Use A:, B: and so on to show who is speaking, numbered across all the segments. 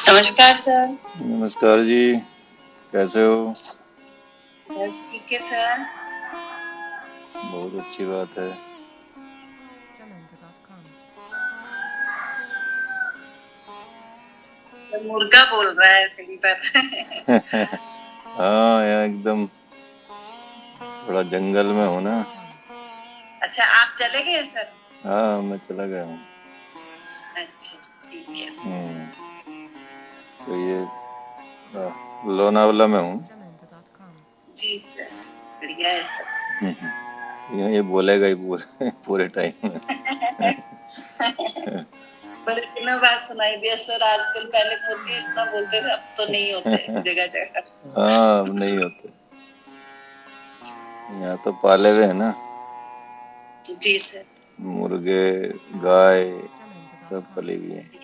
A: नमस्कार सर।
B: नमस्कार जी, कैसे हो?
A: बस ठीक है सर।
B: बहुत अच्छी बात है।
A: सर मुर्गा बोल रहा है कहीं पर।
B: हाँ, यहाँ एकदम थोड़ा जंगल में हूँ ना।
A: अच्छा, आप चले गए सर?
B: हाँ, मैं चला गया हूँ।
A: अच्छा, ठीक है।
B: तो ये लोनावला में हूँ।
A: जी सर, बढ़िया है सर।
B: ये बोलेगा ही पूरे पूरे टाइम में।
A: पर इतना बात सुनाई दिया सर। आजकल पहले मुर्गे इतना बोलते थे, अब तो नहीं होते जगह जगह।
B: हाँ, अब नहीं होते। यहाँ तो पाले हुए है ना,
A: जी सर।
B: मुर्गे, गाय सब पली हुई है।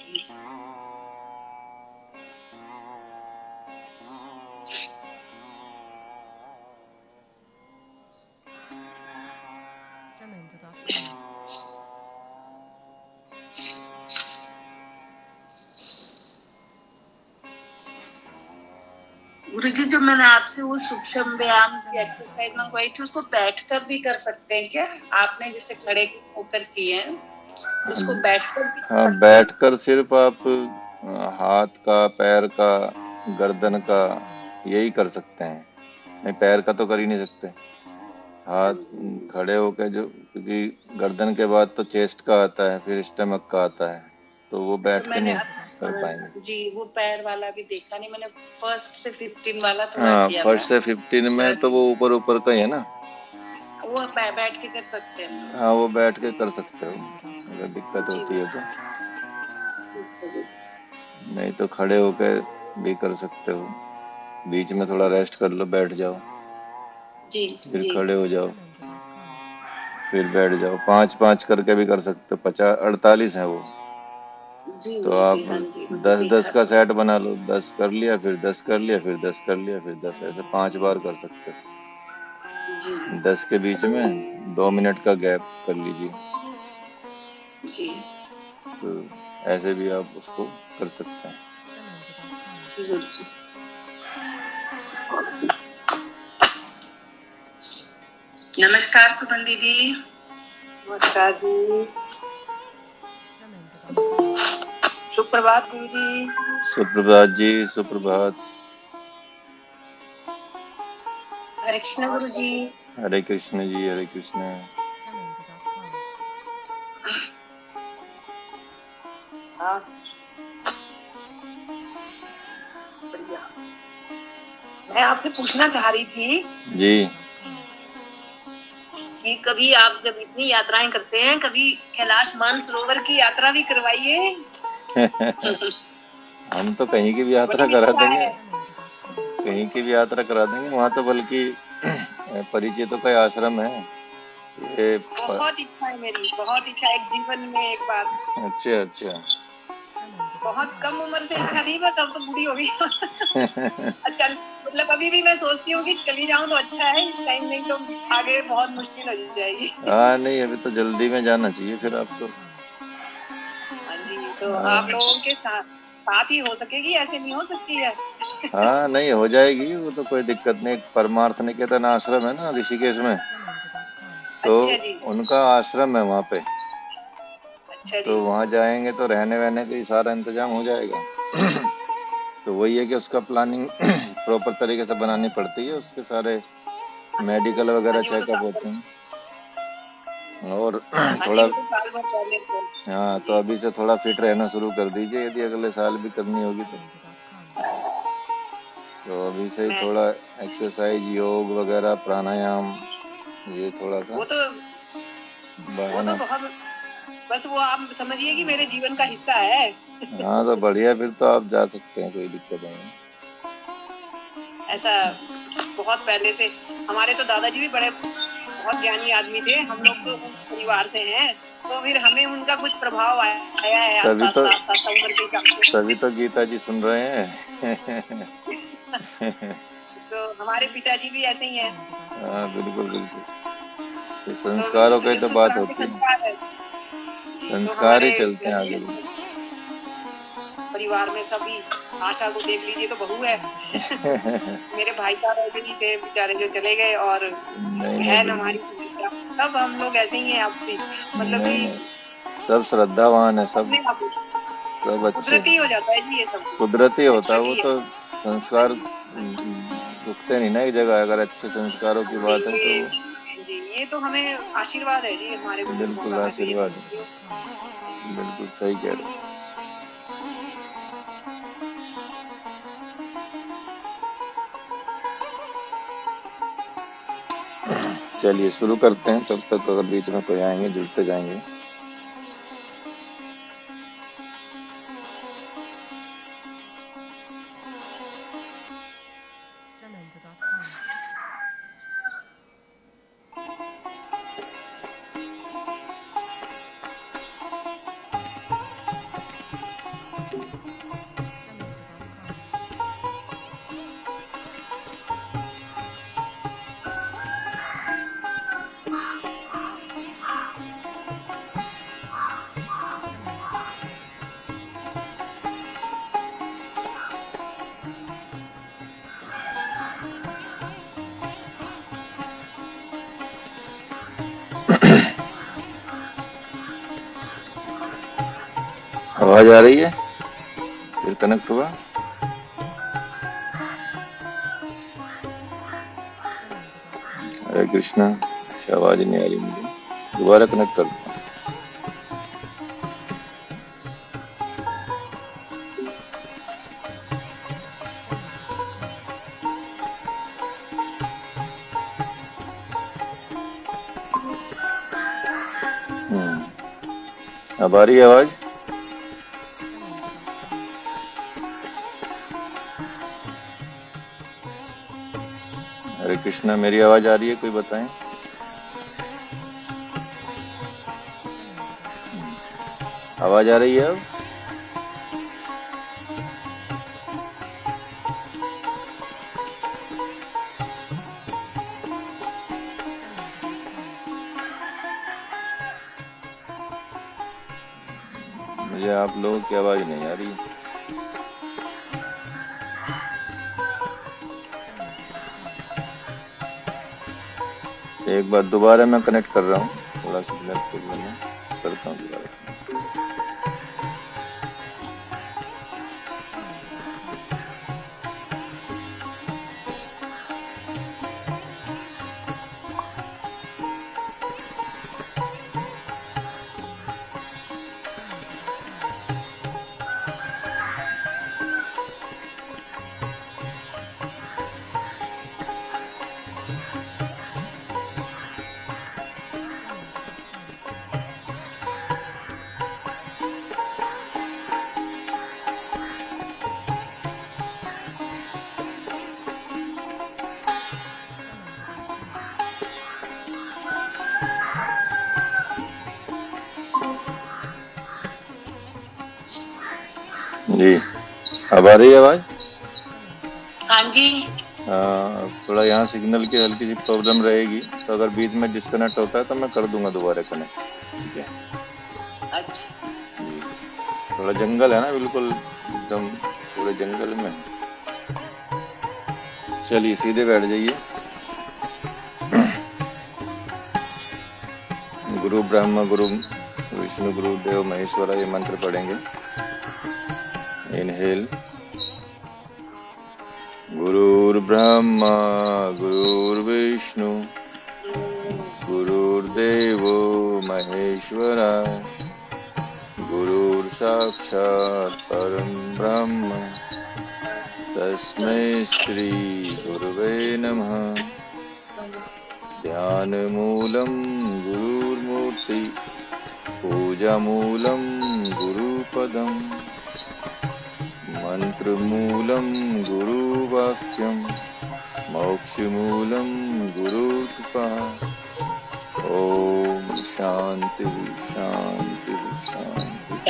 A: गुरुजी, जो मैंने आपसे वो सूक्ष्म व्यायाम की एक्सरसाइज मंगवाई थी, उसको बैठकर भी कर सकते हैं क्या? आपने जिसे खड़े होकर किए हैं, उसको बैठकर भी कर
B: हाँ,
A: सकते हैं?
B: बैठकर सिर्फ आप हाथ का, पैर का, गर्दन का यही कर सकते हैं। नहीं, पैर का तो कर ही नहीं सकते। हाथ खड़े होकर जो, क्योंकि गर्दन के बाद तो चेस्ट का आता है, फिर स्टमक का आता है, तो वो
A: तो
B: बैठ के
A: मैंने
B: नहीं कर पाएंगे।
A: जी वो पैर वाला भी देखा नहीं मैंने। फर्स्ट से 15 वाला थोड़ा
B: हाँ,
A: किया था।
B: फर्स्ट से 15 में तो वो ऊपर ऊपर का ही है ना।
A: वो बैठ के कर सकते हैं तो।
B: हाँ, वो बैठ के कर सकते हो अगर दिक्कत
A: जी
B: होती है तो।
A: जी
B: नहीं तो खड़े होकर भी कर सकते हो। बीच में थोड़ा रेस्ट कर लो, बैठ जाओ,
A: जी
B: फिर
A: जी
B: खड़े हो जाओ, फिर बैठ जाओ। 5-5 करके भी कर सकते हो। 50-48 है वो।
A: जी
B: तो
A: जी
B: आप
A: जी हाँ जी, मैंने
B: 10-10
A: देखा
B: का
A: था।
B: सेट बना लो। 10 कर लिया, फिर 10 कर लिया, फिर 10 कर लिया, फिर 10, ऐसे 5 बार कर सकते
A: जी
B: हो। 10 के बीच में 2 मिनट का गैप कर लीजिए।
A: जी
B: तो ऐसे भी आप उसको कर सकते हैं।
A: जी गुरुजी। नमस्कार सुमन दीदी। नमस्कार जी। सुप्रभात गुरुजी।
B: सुप्रभात जी, सुप्रभात।
A: हरे कृष्ण गुरुजी।
B: हरे कृष्ण जी, हरे कृष्ण।
A: हाँ, बढ़िया। मैं आपसे पूछना चाह रही थी
B: जी।
A: कि कभी आप जब इतनी यात्राएं करते हैं, कभी कैलाश मानसरोवर की यात्रा भी करवाइए।
B: हम तो कहीं की भी यात्रा
A: बड़ी
B: करा
A: इच्छा
B: देंगे।
A: है।
B: कहीं की भी यात्रा करा देंगे। वहां तो बल्कि परिचितों का आश्रम है ये।
A: बहुत इच्छा है मेरी, बहुत इच्छा है, एक जीवन में एक बार।
B: अच्छा अच्छा।
A: बहुत कम उम्र से इच्छा थी, बस अब तो बूढ़ी हो गई। चल मतलब अभी भी मैं सोचती हूँ कि चली जाऊं तो अच्छा है इस टाइम, नहीं तो आगे बहुत मुश्किल हो जाएगी।
B: हाँ, नहीं, अभी तो जल्दी में जाना चाहिए फिर आपको।
A: हाँ जी, तो आप लोगों के साथ ही हो सकेगी, ऐसे नहीं हो सकती है?
B: हाँ, नहीं, हो जाएगी, वो तो कोई दिक्कत नहीं। परमार्थ निकेतन आश्रम है ना ऋषिकेश में, तो
A: अच्छा जी।
B: उनका आश्रम है वहाँ पे।
A: अच्छा जी।
B: तो वहाँ जाएंगे तो रहने वहने का ही सारा इंतजाम हो जाएगा। तो वही है कि उसका प्लानिंग प्रॉपर तरीके से बनानी पड़ती है। उसके सारे मेडिकल
A: हाँ
B: वगैरह
A: जी, वो तो
B: चेकअप
A: साल
B: होते
A: भर।
B: हैं। और
A: हाँ जी,
B: थोड़ा,
A: वो तो साल भर पहले तो।
B: हाँ, तो
A: जी
B: अभी से थोड़ा फिट रहना शुरू कर दीजिए यदि अगले साल भी करनी होगी तो। तो अभी से ही
A: मैं
B: थोड़ा एक्सरसाइज, योग वगैरह, प्राणायाम, ये थोड़ा सा
A: वो तो
B: बढ़ाना।
A: बहुत, बस वो आप समझिए कि मेरे जीवन का हिस्सा है।
B: हाँ, तो बढ़िया, फिर तो आप जा सकते हैं, कोई दिक्कत नहीं है।
A: ऐसा बहुत पहले से हमारे तो दादाजी भी बड़े बहुत ज्ञानी आदमी थे। हम लोग तो उस परिवार से हैं, तो फिर हमें उनका कुछ प्रभाव आया है
B: तभी
A: आस्ता
B: तो
A: आस्ता आस्ता आस्ता उम्र के हिसाब
B: तभी तो गीता जी सुन रहे हैं।
A: से। तो हमारे पिताजी भी ऐसे ही हैं।
B: हाँ, बिल्कुल बिल्कुल। ये
A: तो
B: संस्कारों की तो
A: उस
B: बात
A: तरह के
B: होती है।
A: संस्कार है। जी, तो
B: संस्कार
A: हमारे
B: ही चलते हैं आगे भी।
A: परिवार में सभी। आशा को देख लीजिए तो बहू है। मेरे भाई साहब ऐसे ही थे बेचारे जो चले गए, और बहन हमारी सब हम लोग ऐसे ही हैं आपसी, मतलब कि
B: सब श्रद्धावान है, सब अच्छे,
A: कुदरती हो जाता है जी ये सब,
B: कुदरती होता है वो तो। संस्कार रुकते नहीं ना एक जगह, अगर अच्छे संस्कारों की बात है तो
A: जी ये तो हमें आशीर्वाद है जी हमारे बुजुर्गों
B: बिल्कुल
A: का।
B: आशीर्वाद, बिल्कुल सही कह रहे हो। चलिए शुरू करते हैं, तब तक अगर बीच में कोई आएंगे जुड़ते जाएंगे। आवाज आ रही है? फिर कनेक्ट हुआ? हरे कृष्णा। अच्छा आवाज नहीं आ रही मुझे, दोबारा कनेक्ट करता हूँ। अब आ रही है आवाज? हरे कृष्णा, मेरी आवाज आ रही है? कोई बताएं। आवाज आ रही है अब? मुझे आप लोगों की आवाज नहीं आ रही। एक बार दोबारा मैं कनेक्ट कर रहा हूँ, थोड़ा सिग्नल करता हूँ दोबारा। जी अब आ रही है आवाज?
A: हाँ जी।
B: हाँ, थोड़ा यहाँ सिग्नल की हल्की सी प्रॉब्लम रहेगी, तो अगर बीच में डिस्कनेक्ट होता है तो मैं कर दूंगा दोबारा कनेक्ट, ठीक है?
A: अच्छा
B: जी, थोड़ा जंगल है ना, बिल्कुल एकदम पूरे जंगल में। चलिए सीधे बैठ जाइए। गुरु ब्रह्मा गुरु विष्णु गुरु देव महेश्वरा, ये मंत्र पढ़ेंगे। इनहेल। गुरुर्ब्रह्मा गुरुर्विष्णु गुरुर्देवो महेश्वरा, गुरुर्साक्षात् परं ब्रह्म, तस्मै श्री गुरुवे नमः। ध्यानमूलं गुरुर्मूर्ति, पूजामूलं गुरुपदम्, मंत्रमूलं गुरुवाक्यं, मोक्षमूलं गुरुकृपा। ओम शांति शांति शांति।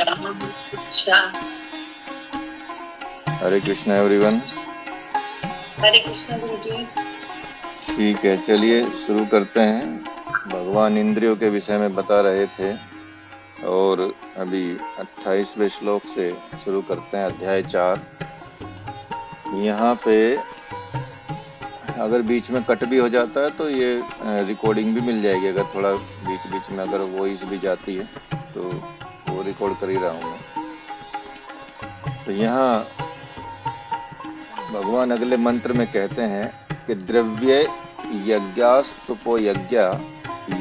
B: हरे कृष्णा एवरीवन।
A: हरे कृष्णा गुरु जी।
B: ठीक है, चलिए शुरू करते हैं। भगवान इंद्रियों के विषय में बता रहे थे और अभी 28वें श्लोक से शुरू करते हैं, अध्याय 4। यहाँ पे अगर बीच में कट भी हो जाता है तो ये रिकॉर्डिंग भी मिल जाएगी। अगर थोड़ा बीच बीच में अगर वॉइस भी जाती है तो वो रिकॉर्ड कर ही रहा हूँ मैं। तो यहाँ भगवान अगले मंत्र में कहते हैं कि द्रव्य यज्ञास्तुपो यज्ञ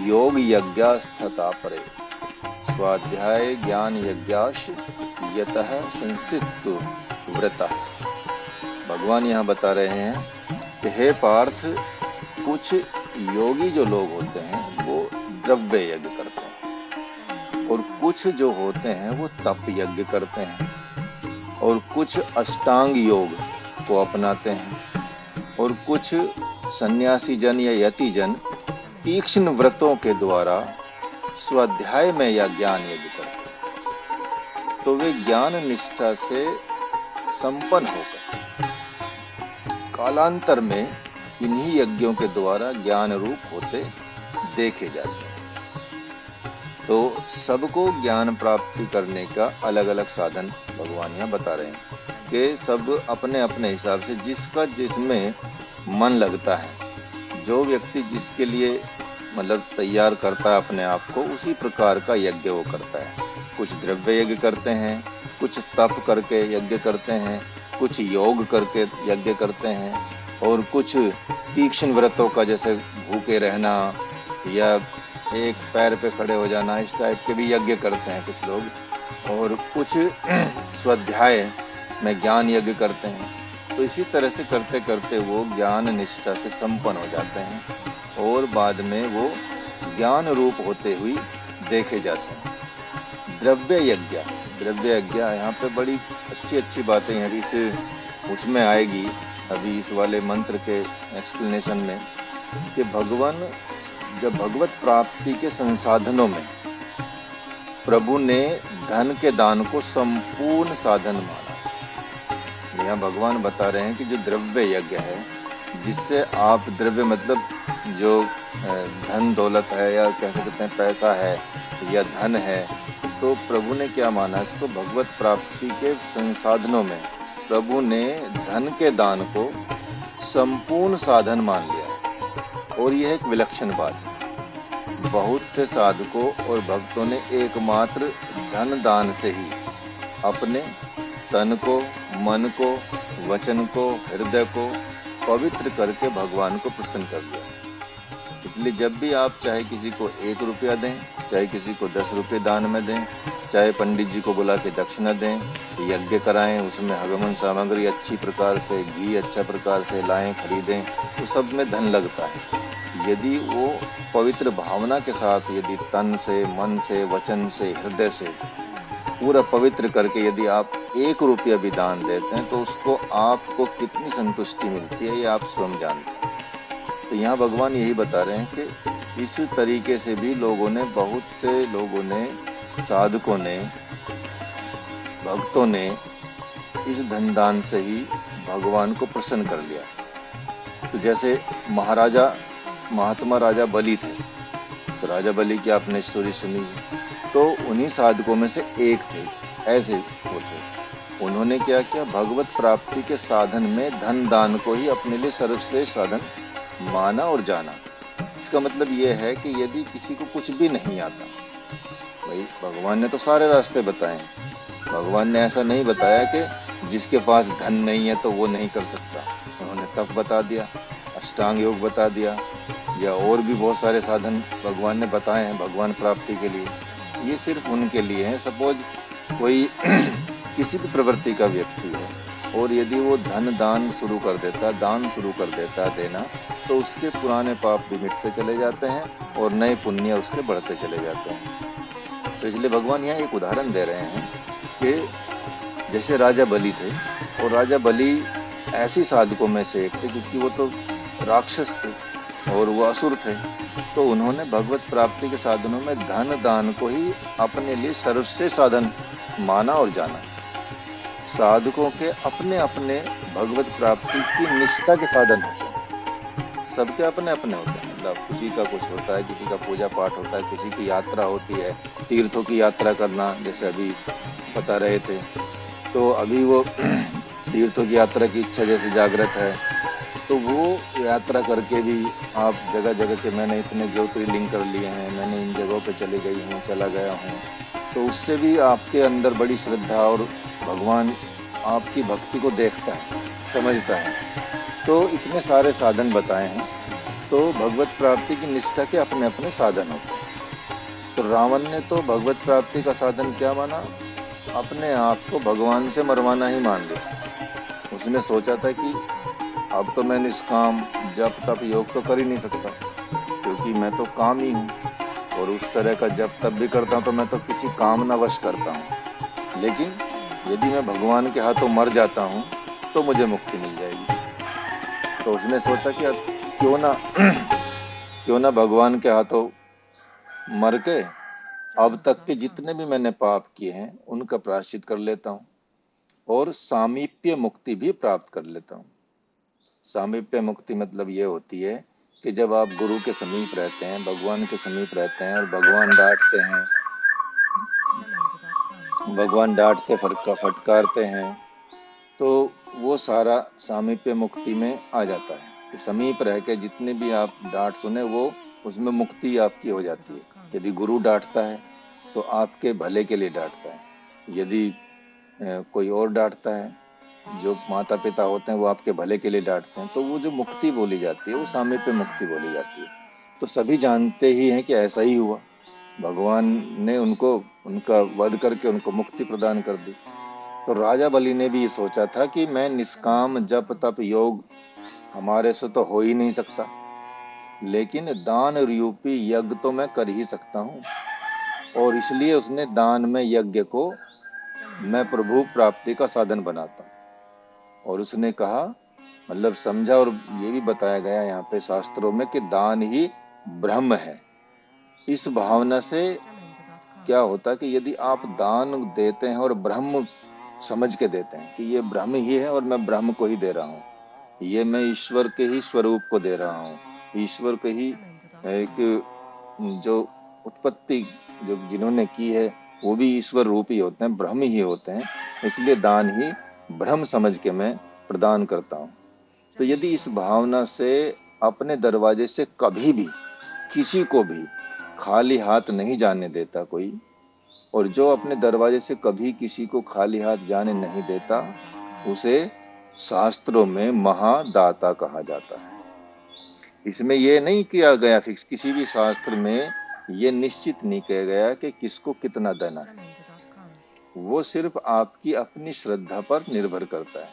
B: योग यज्ञास्तथा परे स्वाध्याय ज्ञान यज्ञाश यतः संसिद्धो व्रतः। भगवान यहाँ बता रहे हैं कि हे पार्थ, कुछ योगी जो लोग होते हैं वो द्रव्य यज्ञ करते हैं, और कुछ जो होते हैं वो तप यज्ञ करते हैं, और कुछ अष्टांग योग को अपनाते हैं, और कुछ सन्यासी जन या यति जन तीक्ष्ण व्रतों के द्वारा स्वाध्याय में या ज्ञान यज्ञ करते हैं। तो वे ज्ञान निष्ठा से संपन्न होकर कालांतर में इन्हीं यज्ञों के द्वारा ज्ञान रूप होते देखे जाते हैं। तो सबको ज्ञान प्राप्ति करने का अलग अलग साधन भगवान यहाँ बता रहे हैं कि सब अपने अपने हिसाब से जिसका जिसमें मन लगता है, जो व्यक्ति जिसके लिए मतलब तैयार करता है अपने आप को, उसी प्रकार का यज्ञ वो करता है। कुछ द्रव्य यज्ञ करते हैं, कुछ तप करके यज्ञ करते हैं, कुछ योग करके यज्ञ करते हैं, और कुछ तीक्ष्ण व्रतों का जैसे भूखे रहना या एक पैर पे खड़े हो जाना, इस टाइप के भी यज्ञ करते हैं कुछ लोग, और कुछ स्वाध्याय में ज्ञान यज्ञ करते हैं। तो इसी तरह से करते करते वो ज्ञान निष्ठा से संपन्न हो जाते हैं और बाद में वो ज्ञान रूप होते हुए देखे जाते हैं। द्रव्य यज्ञ यहाँ पे बड़ी अच्छी बातें हैं, अभी उसमें आएगी अभी इस वाले मंत्र के एक्सप्लेनेशन में, कि भगवान जब भगवत प्राप्ति के संसाधनों में प्रभु ने धन के दान को संपूर्ण साधन माना। यहाँ भगवान बता रहे हैं कि जो द्रव्य यज्ञ है, जिससे आप द्रव्य मतलब जो धन दौलत है या कह सकते हैं पैसा है या धन है, तो प्रभु ने क्या माना इसको, भगवत प्राप्ति के संसाधनों में प्रभु ने धन के दान को संपूर्ण साधन मान लिया। और यह एक विलक्षण बात है। बहुत से साधकों और भक्तों ने एकमात्र धन दान से ही अपने तन को, मन को, वचन को, हृदय को पवित्र करके भगवान को प्रसन्न कर दिया। इसलिए जब भी आप चाहे किसी को 1 रुपया दें, चाहे किसी को 10 रुपये दान में दें, चाहे पंडित जी को बुला के दक्षिणा दें, यज्ञ कराएं, उसमें हवमन सामग्री अच्छी प्रकार से, घी अच्छा प्रकार से लाएं, खरीदें, तो सब में धन लगता है। यदि वो पवित्र भावना के साथ, यदि तन से, मन से, वचन से, हृदय से पूरा पवित्र करके यदि आप 1 रुपया भी दान देते हैं, तो उसको आपको कितनी संतुष्टि मिलती है ये आप स्वयं जानते हैं। तो यहाँ भगवान यही बता रहे हैं कि इस तरीके से भी लोगों ने, बहुत से लोगों ने, साधकों ने, भक्तों ने इस धन दान से ही भगवान को प्रसन्न कर लिया। तो जैसे महात्मा राजा बलि थे, तो राजा बलि की आपने स्टोरी सुनी, तो उन्हीं साधकों में से एक थे। ऐसे होते, उन्होंने क्या किया, भगवत प्राप्ति के साधन में धन दान को ही अपने लिए सर्वश्रेष्ठ साधन माना और जाना। इसका मतलब ये है कि यदि किसी को कुछ भी नहीं आता, भाई भगवान ने तो सारे रास्ते बताए हैं, भगवान ने ऐसा नहीं बताया कि जिसके पास धन नहीं है तो वो नहीं कर सकता। उन्होंने तप बता दिया, अष्टांग योग बता दिया, या और भी बहुत सारे साधन भगवान ने बताए हैं भगवान प्राप्ति के लिए। ये सिर्फ उनके लिए है। सपोज कोई किसी भी प्रवृत्ति का व्यक्ति है और यदि वो धन दान शुरू कर देता, दान शुरू कर देता देना, तो उसके पुराने पाप भी मिटते चले जाते हैं और नए पुण्य उसके बढ़ते चले जाते हैं। तो इसलिए भगवान यहाँ एक उदाहरण दे रहे हैं कि जैसे राजा बलि थे, और राजा बलि ऐसी साधकों में से एक थे क्योंकि वो तो राक्षस थे और वो असुर थे, तो उन्होंने भगवत प्राप्ति के साधनों में धन दान को ही अपने लिए सर्वश्रेष्ठ साधन माना और जाना। साधकों के अपने अपने भगवत प्राप्ति की निष्ठा के साधन होते हैं, सबके अपने अपने होते हैं। मतलब किसी का कुछ होता है, किसी का पूजा पाठ होता है, किसी की यात्रा होती है, तीर्थों की यात्रा करना, जैसे अभी बता रहे थे, तो अभी वो तीर्थों की यात्रा की इच्छा जैसे जागृत है, तो वो यात्रा करके भी आप जगह जगह के मैंने इतने ज्योतिर्लिंग कर लिए हैं, मैंने इन जगहों पे चली गई हूँ, चला गया हूँ, तो उससे भी आपके अंदर बड़ी श्रद्धा और भगवान आपकी भक्ति को देखता है, समझता है। तो इतने सारे साधन बताए हैं। तो भगवत प्राप्ति की निष्ठा के अपने अपने साधन होते हैं। तो रावण ने तो भगवत प्राप्ति का साधन क्या माना? अपने आप को भगवान से मरवाना ही मान लिया। उसने सोचा था कि अब तो मैं निष्काम जप तप योग तो कर ही नहीं सकता, क्योंकि मैं तो काम ही हूँ, और उस तरह का जप तप भी करता हूँ तो मैं तो किसी कामनावश करता हूँ। लेकिन यदि मैं भगवान के हाथों मर जाता हूँ तो मुझे मुक्ति मिल जाएगी। तो उसने सोचा कि अब क्यों ना भगवान के हाथों मर के अब तक के जितने भी मैंने पाप किए हैं उनका प्रायश्चित कर लेता हूँ और सामीप्य मुक्ति भी प्राप्त कर लेता हूँ। सामीप्य मुक्ति मतलब ये होती है कि जब आप गुरु के समीप रहते हैं, भगवान के समीप रहते हैं और भगवान डांटते फटकारते हैं, तो वो सारा सामीप्य मुक्ति में आ जाता है कि समीप रह के जितने भी आप डांट सुने वो उसमें मुक्ति आपकी हो जाती है। यदि गुरु डांटता है तो आपके भले के लिए डांटता है, यदि कोई और डांटता है, जो माता पिता होते हैं वो आपके भले के लिए डांटते हैं, तो वो जो मुक्ति बोली जाती है वो सामीप्य मुक्ति बोली जाती है। तो सभी जानते ही हैं कि ऐसा ही हुआ, भगवान ने उनको उनका वध करके उनको मुक्ति प्रदान कर दी। तो राजा बलि ने भी सोचा था कि मैं निष्काम जप तप योग हमारे से तो हो ही नहीं सकता, लेकिन दान रूपी यज्ञ तो मैं कर ही सकता हूँ, और इसलिए उसने दान में यज्ञ को मैं प्रभु प्राप्ति का साधन बनाता हूँ। और उसने कहा, मतलब समझा, और ये भी बताया गया यहाँ पे शास्त्रों में कि दान ही ब्रह्म है। इस भावना से क्या होता है कि यदि आप दान देते हैं और ब्रह्म समझ के देते हैं कि ये ब्रह्म ही है और मैं ब्रह्म को ही दे रहा हूँ, ये मैं ईश्वर के ही स्वरूप को दे रहा हूँ, ईश्वर के ही एक जो उत्पत्ति जो जिन्होंने की है वो भी ईश्वर रूप ही होते हैं, ब्रह्म ही होते हैं, इसलिए दान ही ब्रह्म समझ के मैं प्रदान करता हूँ। तो यदि इस भावना से अपने दरवाजे से कभी भी किसी को भी खाली हाथ नहीं जाने देता कोई, और जो अपने दरवाजे से कभी किसी को खाली हाथ जाने नहीं देता, उसे शास्त्रों में महादाता कहा जाता है। इसमें ये नहीं किया गया फिक्स, किसी भी शास्त्र में ये निश्चित नहीं किया गया कि किसको कितना देना है, वो सिर्फ आपकी अपनी श्रद्धा पर निर्भर करता है।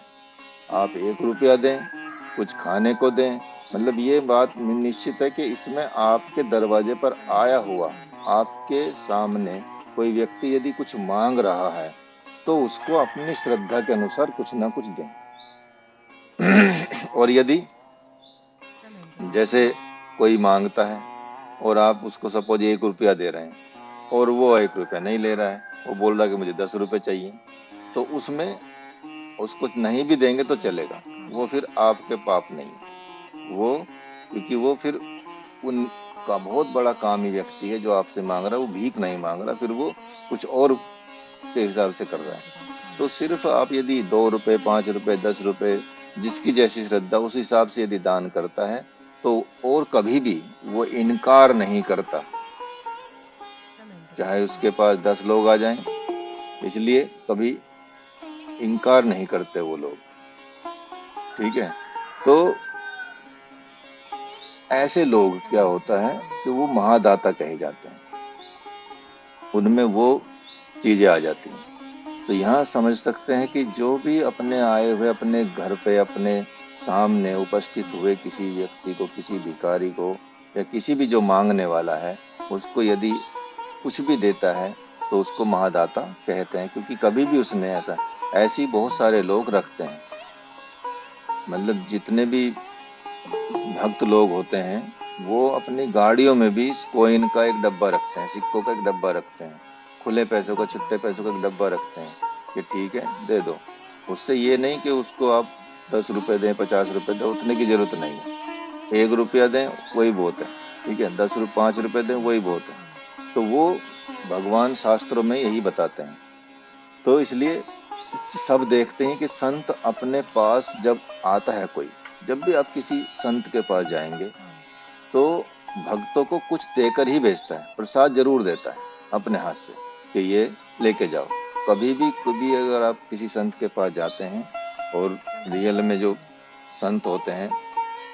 B: आप 1 रुपया दें, कुछ खाने को दें, मतलब ये बात निश्चित है कि इसमें आपके दरवाजे पर आया हुआ आपके सामने कोई व्यक्ति यदि कुछ मांग रहा है तो उसको अपनी श्रद्धा के अनुसार कुछ ना कुछ दें। और यदि जैसे कोई मांगता है और आप उसको सपोज 1 रुपया दे रहे हैं और वो 1 रुपया नहीं ले रहा है, वो बोल रहा है कि मुझे 10 रुपये चाहिए, तो उसमें उसको नहीं भी देंगे तो चलेगा, वो फिर आपके पाप नहीं, वो क्योंकि वो फिर उनका बहुत बड़ा कामी व्यक्ति है जो आपसे मांग रहा है, वो भीख नहीं मांग रहा, फिर वो कुछ और के हिसाब से कर रहा है। तो सिर्फ आप यदि 2 रुपए 5 रुपए 10 रुपए जिसकी जैसी श्रद्धा उस हिसाब से यदि दान करता है तो और कभी भी वो इनकार नहीं करता, चाहे उसके पास 10 लोग आ जाएं, इसलिए कभी इनकार नहीं करते वो लोग। ठीक है, तो ऐसे लोग क्या होता है कि वो महादाता कहे जाते हैं, उनमें वो चीजें आ जाती हैं। तो यहाँ समझ सकते हैं कि जो भी अपने आए हुए अपने घर पे अपने सामने उपस्थित हुए किसी व्यक्ति को, किसी भिखारी को या किसी भी जो मांगने वाला है उसको यदि कुछ भी देता है तो उसको महादाता कहते हैं, क्योंकि कभी भी उसने ऐसी बहुत सारे लोग रखते हैं, मतलब जितने भी भक्त लोग होते हैं वो अपनी गाड़ियों में भी कॉइन का एक डब्बा रखते हैं, सिक्कों का एक डब्बा रखते हैं, खुले पैसों का, छुट्टे पैसों का एक डब्बा रखते हैं कि ठीक है दे दो। उससे ये नहीं कि उसको आप 10 रुपए दें 50 रुपए दें, उतने की जरूरत नहीं है, 1 रुपया दें वही बहुत है। ठीक है, 5 रुपए दें वही बहुत है। तो वो भगवान शास्त्रों में यही बताते हैं। तो इसलिए सब देखते हैं कि संत अपने पास जब आता है कोई, जब भी आप किसी संत के पास जाएंगे तो भक्तों को कुछ देकर ही भेजता है, प्रसाद जरूर देता है अपने हाथ से कि ये लेके जाओ। कभी अगर आप किसी संत के पास जाते हैं, और रियल में जो संत होते हैं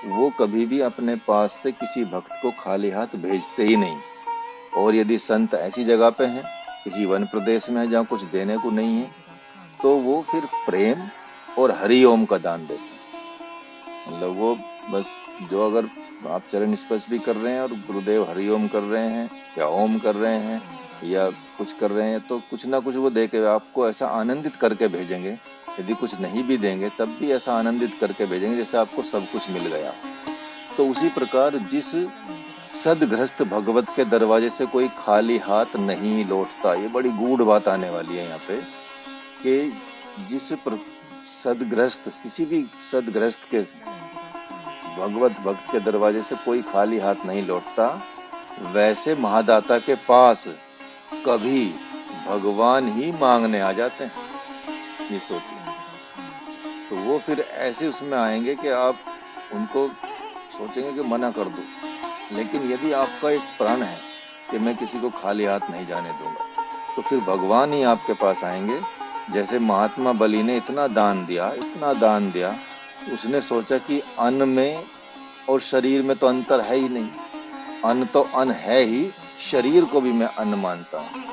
B: वो कभी भी अपने पास से किसी भक्त को खाली हाथ भेजते ही नहीं। और यदि संत ऐसी जगह पे हैं, किसी वन प्रदेश में है जहाँ कुछ देने को नहीं है, तो वो फिर प्रेम और हरि ओम का दान देते हैं। मतलब वो बस जो अगर आप चरण स्पर्श भी कर रहे हैं और गुरुदेव हरि ओम कर रहे हैं या ओम कर रहे हैं या कुछ कर रहे हैं, तो कुछ ना कुछ वो दे के आपको ऐसा आनंदित करके भेजेंगे। यदि कुछ नहीं भी देंगे तब भी ऐसा आनंदित करके भेजेंगे जैसे आपको सब कुछ मिल गया। तो उसी प्रकार जिस सदगृहस्थ भगवत के दरवाजे से कोई खाली हाथ नहीं लौटता, ये बड़ी गूढ़ बात आने वाली है यहाँ पे, कि जिस सदगृहस्थ, किसी भी सदगृहस्थ के भगवत भक्त के दरवाजे से कोई खाली हाथ नहीं लौटता, वैसे महादाता के पास कभी भगवान ही मांगने आ जाते हैं। ये सोचिए। तो वो फिर ऐसे उसमें आएंगे कि आप उनको सोचेंगे कि मना कर दो, लेकिन यदि आपका एक प्रण है कि मैं किसी को खाली हाथ नहीं जाने दूंगा, तो फिर भगवान ही आपके पास आएंगे। जैसे महात्मा बलि ने इतना दान दिया, उसने सोचा कि अन्न में और शरीर में तो अंतर है ही नहीं, अन्न तो अन्न है ही, शरीर को भी मैं अन्न मानता हूँ।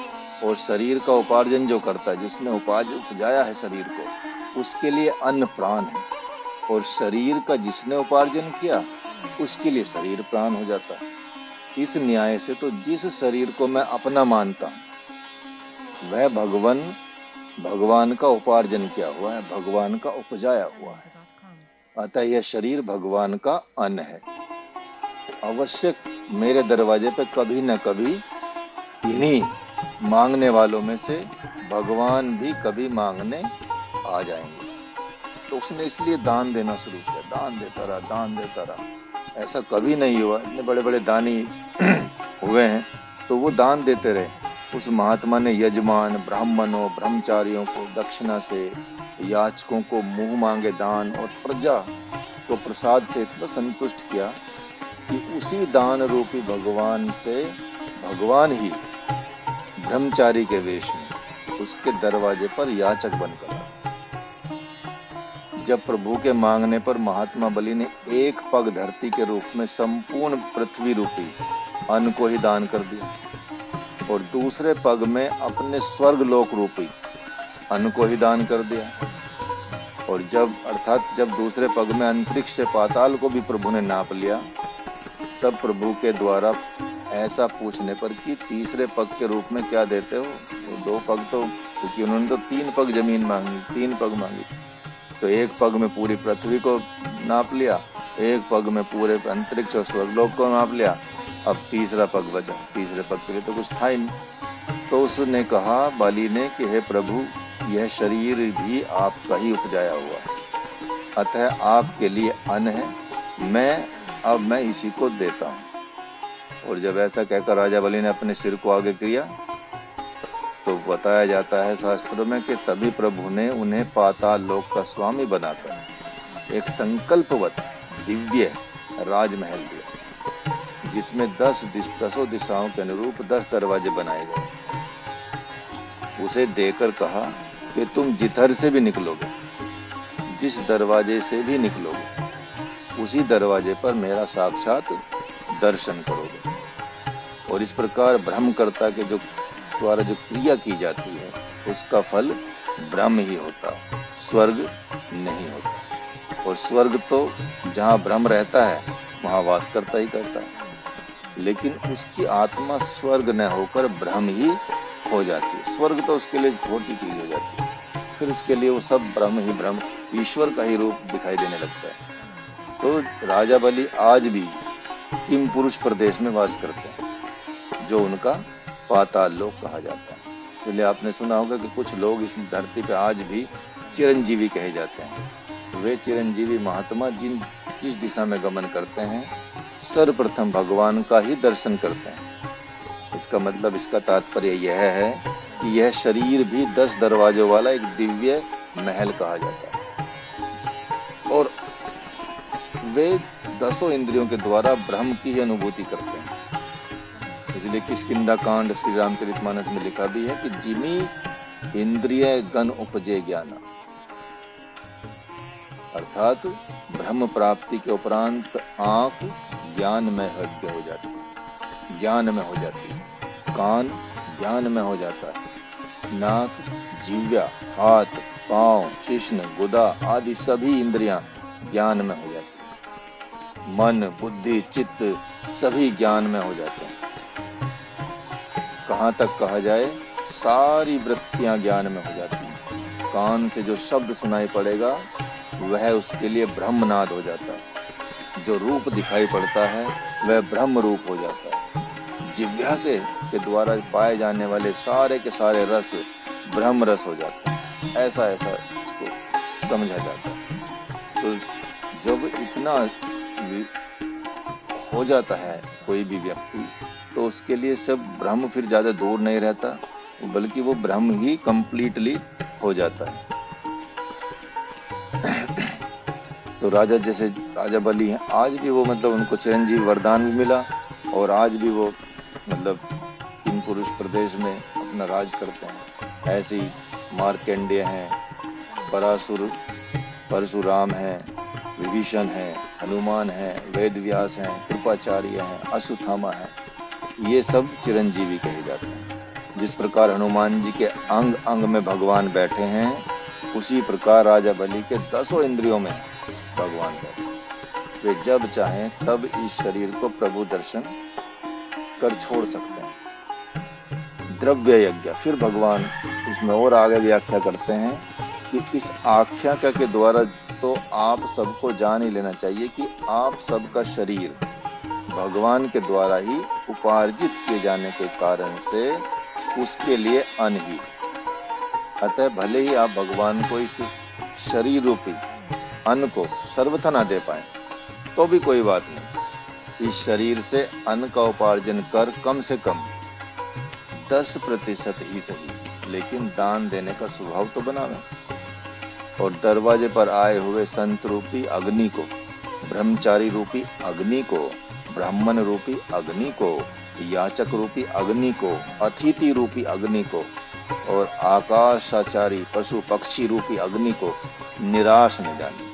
B: और शरीर का उपार्जन जो करता है, जिसने उपजाया है शरीर को, उसके लिए अन्न प्राण है। और शरीर का जिसने उपार्जन किया, उसके लिए शरीर प्राण हो जाता है। इस न्याय से तो जिस शरीर को मैं अपना मानता हूँ वह भगवान का उपार्जन किया हुआ है, भगवान का उपजाया हुआ है। अतः यह शरीर भगवान का अन्न है। अवश्य मेरे दरवाजे पे कभी न कभी इन्हीं मांगने वालों में से भगवान भी कभी मांगने आ जाएंगे। तो उसने इसलिए दान देना शुरू किया, दान देता रहा। ऐसा कभी नहीं हुआ, इतने बड़े बड़े दानी हुए हैं तो वो दान देते रहे। उस महात्मा ने यजमान, ब्राह्मणों, ब्रह्मचारियों को दक्षिणा से, याचकों को मुंह मांगे दान और प्रजा को प्रसाद से इतना संतुष्ट किया कि उसी दान रूपी भगवान से भगवान ही ब्रह्मचारी के वेश में उसके दरवाजे पर याचक बनकर आए। जब प्रभु के मांगने पर महात्मा बलि ने एक पग धरती के रूप में संपूर्ण पृथ्वी रूपी अन्न को ही दान कर दिया, और दूसरे पग में अपने स्वर्ग लोक रूपी अन्न को ही दान कर दिया, और जब दूसरे पग में अंतरिक्ष से पाताल को भी प्रभु ने नाप लिया, तब प्रभु के द्वारा ऐसा पूछने पर कि तीसरे पग के रूप में क्या देते हो, तो 2 पग तो, क्योंकि उन्होंने तो 3 पग जमीन मांगी, 3 पग मांगी, तो एक पग में पूरी पृथ्वी को नाप लिया, एक पग में पूरे अंतरिक्ष और स्वर्गलोक को नाप लिया, अब तीसरा पग बचा, तीसरे पग के लिए तो कुछ था ही नहीं। तो उसने कहा, बलि ने, कि हे प्रभु, यह शरीर भी आपका ही उपजाया हुआ है, अतः आपके लिए अन्न है, अब मैं इसी को देता हूँ। और जब ऐसा कहकर राजा बलि ने अपने सिर को आगे किया, तो बताया जाता है शास्त्रों में कि तभी प्रभु ने उन्हें पाताल लोक का स्वामी बनाकर एक संकल्पवत दिव्य राजमहल दिया, जिसमें 10 दिशाओं के अनुरूप 10 दरवाजे बनाए गए। उसे देकर कहा कि तुम जिधर से भी निकलोगे, जिस दरवाजे से भी निकलोगे, उसी दरवाजे पर मेरा साक्षात दर्शन करोगे। और इस प्रकार ब्रह्मकर्ता के द्वारा जो क्रिया की जाती है, उसका फल ब्रह्म ही होता, स्वर्ग नहीं होता। और स्वर्ग तो जहाँ ब्रह्म रहता है वहाँ वास करता ही करता है, लेकिन उसकी आत्मा स्वर्ग न होकर ब्रह्म ही हो जाती है। स्वर्ग तो उसके लिए छोटी चीज हो जाती है, फिर उसके लिए वो सब ब्रह्म ही ब्रह्म, ईश्वर का ही रूप दिखाई देने लगता है। तो राजा बलि आज भी किम पुरुष प्रदेश में वास करते हैं, जो उनका पाताल लोक कहा जाता है। इसलिए आपने सुना होगा कि कुछ लोग इस धरती पे आज भी चिरंजीवी कहे जाते हैं। वे चिरंजीवी महात्मा जिस दिशा में गमन करते हैं, सर्वप्रथम भगवान का ही दर्शन करते हैं। इसका मतलब, इसका तात्पर्य यह है कि यह शरीर भी 10 दरवाजों वाला एक दिव्य महल कहा जाता है और वे 10 इंद्रियों के द्वारा ब्रह्म की ही अनुभूति करते हैं। इसलिए किष्किंधा कांड श्री रामचरितमानस में लिखा भी है कि जिमी इंद्रिय गण उपजे ज्ञान, अर्थात ब्रह्म प्राप्ति के उपरांत आंख ज्ञान में हृदय हो जाती है, ज्ञान में हो जाती है, कान ज्ञान में हो जाता है, नाक, जीव्या, हाथ, पांव, शिश्न, गुदा आदि सभी इंद्रियां ज्ञान में हो जाती है, मन, बुद्धि, चित्त सभी ज्ञान में हो जाते हैं। कहाँ तक कहा जाए, सारी वृत्तियां ज्ञान में हो जाती हैं। कान से जो शब्द सुनाई पड़ेगा वह उसके लिए ब्रह्मनाद हो जाता है। जो रूप दिखाई पड़ता है वह ब्रह्म रूप हो जाता है। जिह्वा से के द्वारा पाए जाने वाले सारे के सारे रस ब्रह्म रस हो जाते हैं। ऐसा इसको समझा जाता है। तो जब इतना हो जाता है कोई भी व्यक्ति, तो उसके लिए सब ब्रह्म फिर ज्यादा दूर नहीं रहता, बल्कि वो ब्रह्म ही कंप्लीटली हो जाता है। तो राजा, जैसे राजा बलि हैं, आज भी वो मतलब उनको चिरंजीव वरदान भी मिला और आज भी वो मतलब इन पुरुष प्रदेश में अपना राज करते हैं। ऐसे ही मार्कंडेय हैं, परशुराम हैं, विभीषण हैं, हनुमान हैं, वेदव्यास हैं, कृपाचार्य हैं, अश्वत्थामा हैं, ये सब चिरंजीवी कहे जाते हैं। जिस प्रकार हनुमान जी के अंग अंग में भगवान बैठे हैं, उसी प्रकार राजा बलि के 10 इंद्रियों में भगवान बैठे। वे जब चाहें तब इस शरीर को प्रभु दर्शन कर छोड़ सकते हैं। द्रव्य यज्ञ, फिर भगवान इसमें और आगे व्याख्या करते हैं कि इस आख्या के द्वारा तो आप सबको जान ही लेना चाहिए कि आप सबका शरीर भगवान के द्वारा ही उपार्जित किए जाने के कारण से उसके लिए अन्न ही। अतः भले ही आप भगवान को इस शरीर रूपी अन्न को सर्वथा ना दे पाए तो भी कोई बात नहीं। इस शरीर से अन्न का उपार्जन कर कम से कम 10% ही सही, लेकिन दान देने का स्वभाव तो बनावे। और दरवाजे पर आए हुए संत रूपी अग्नि को, ब्रह्मचारी रूपी अग्नि को, ब्राह्मण रूपी अग्नि को, याचक रूपी अग्नि को, अतिथि रूपी अग्नि को और आकाशाचारी पशु पक्षी रूपी अग्नि को निराश न जाने।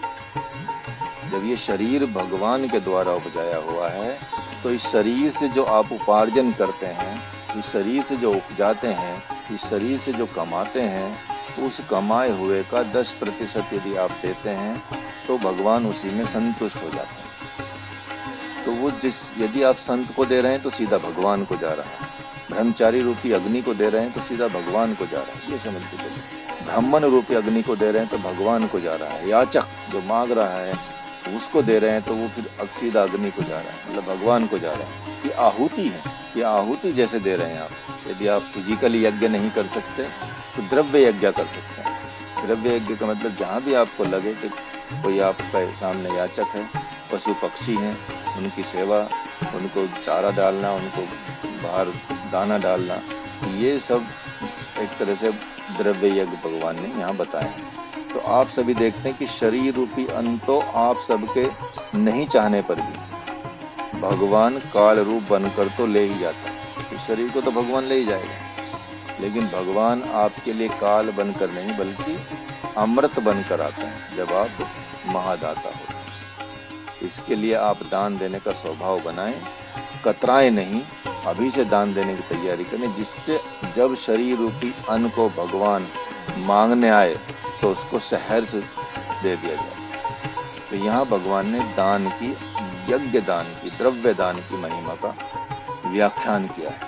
B: जब ये शरीर भगवान के द्वारा उपजाया हुआ है, तो इस शरीर से जो आप उपार्जन करते हैं, इस शरीर से जो उपजाते हैं, इस शरीर से जो कमाते हैं, उस कमाए हुए का 10% यदि आप देते हैं तो भगवान उसी में संतुष्ट हो जाते हैं। तो वो यदि आप संत को दे रहे हैं तो सीधा भगवान को जा रहा है, ब्रह्मचारी रूपी अग्नि को दे रहे हैं तो सीधा भगवान को जा रहा है, ये समझ के चलिए। ब्राह्मण रूपी अग्नि को दे रहे हैं तो भगवान को जा रहा है। याचक जो मांग रहा है उसको दे रहे हैं तो वो फिर सीधा अग्नि को जा रहा है, मतलब भगवान को जा रहा है। ये आहुति है, ये आहुति जैसे दे रहे हैं आप। यदि आप फिजिकली यज्ञ नहीं कर सकते तो द्रव्य यज्ञ कर सकते हैं। द्रव्य यज्ञ का मतलब जहाँ भी आपको लगे कि कोई आपके सामने याचक है, पशु पक्षी हैं, उनकी सेवा, उनको चारा डालना, उनको बाहर दाना डालना, ये सब एक तरह से द्रव्य यज्ञ भगवान ने यहाँ बताए हैं। तो आप सभी देखते हैं कि शरीर रूपी अन्न तो आप सबके नहीं चाहने पर भी भगवान काल रूप बनकर तो ले ही जाता है। इस शरीर को तो भगवान ले ही जाएगा, लेकिन भगवान आपके लिए काल बनकर नहीं बल्कि अमृत बनकर आता है जब आप महादाता हो। इसके लिए आप दान देने का स्वभाव बनाएं, कतराएं नहीं, अभी से दान देने की तैयारी करें, जिससे जब शरीर रूपी अन्न को भगवान मांगने आए तो उसको सहर से दे दिया जाए। तो यहाँ भगवान ने दान की, यज्ञ दान की, द्रव्य दान की महिमा का व्याख्यान किया है।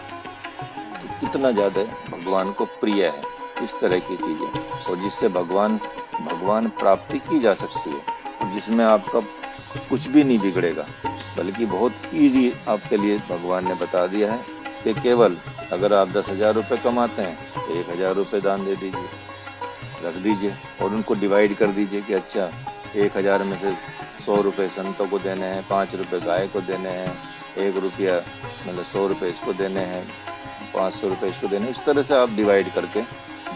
B: तो कितना ज्यादा भगवान को प्रिय है इस तरह की चीजें, और जिससे भगवान प्राप्ति की जा सकती है, और जिसमें आपका कुछ भी नहीं बिगड़ेगा, बल्कि बहुत इजी आपके लिए भगवान ने बता दिया है कि केवल अगर आप 10,000 रुपये कमाते हैं तो 1,000 रुपये दान दे दीजिए, रख दीजिए और उनको डिवाइड कर दीजिए कि अच्छा 1,000 में से 100 रुपये संतों को देने हैं, 5 रुपये गाय को देने हैं, 1 रुपया मतलब 100 रुपये इसको देने हैं, 500 रुपये इसको देने हैं। इस तरह से आप डिवाइड करके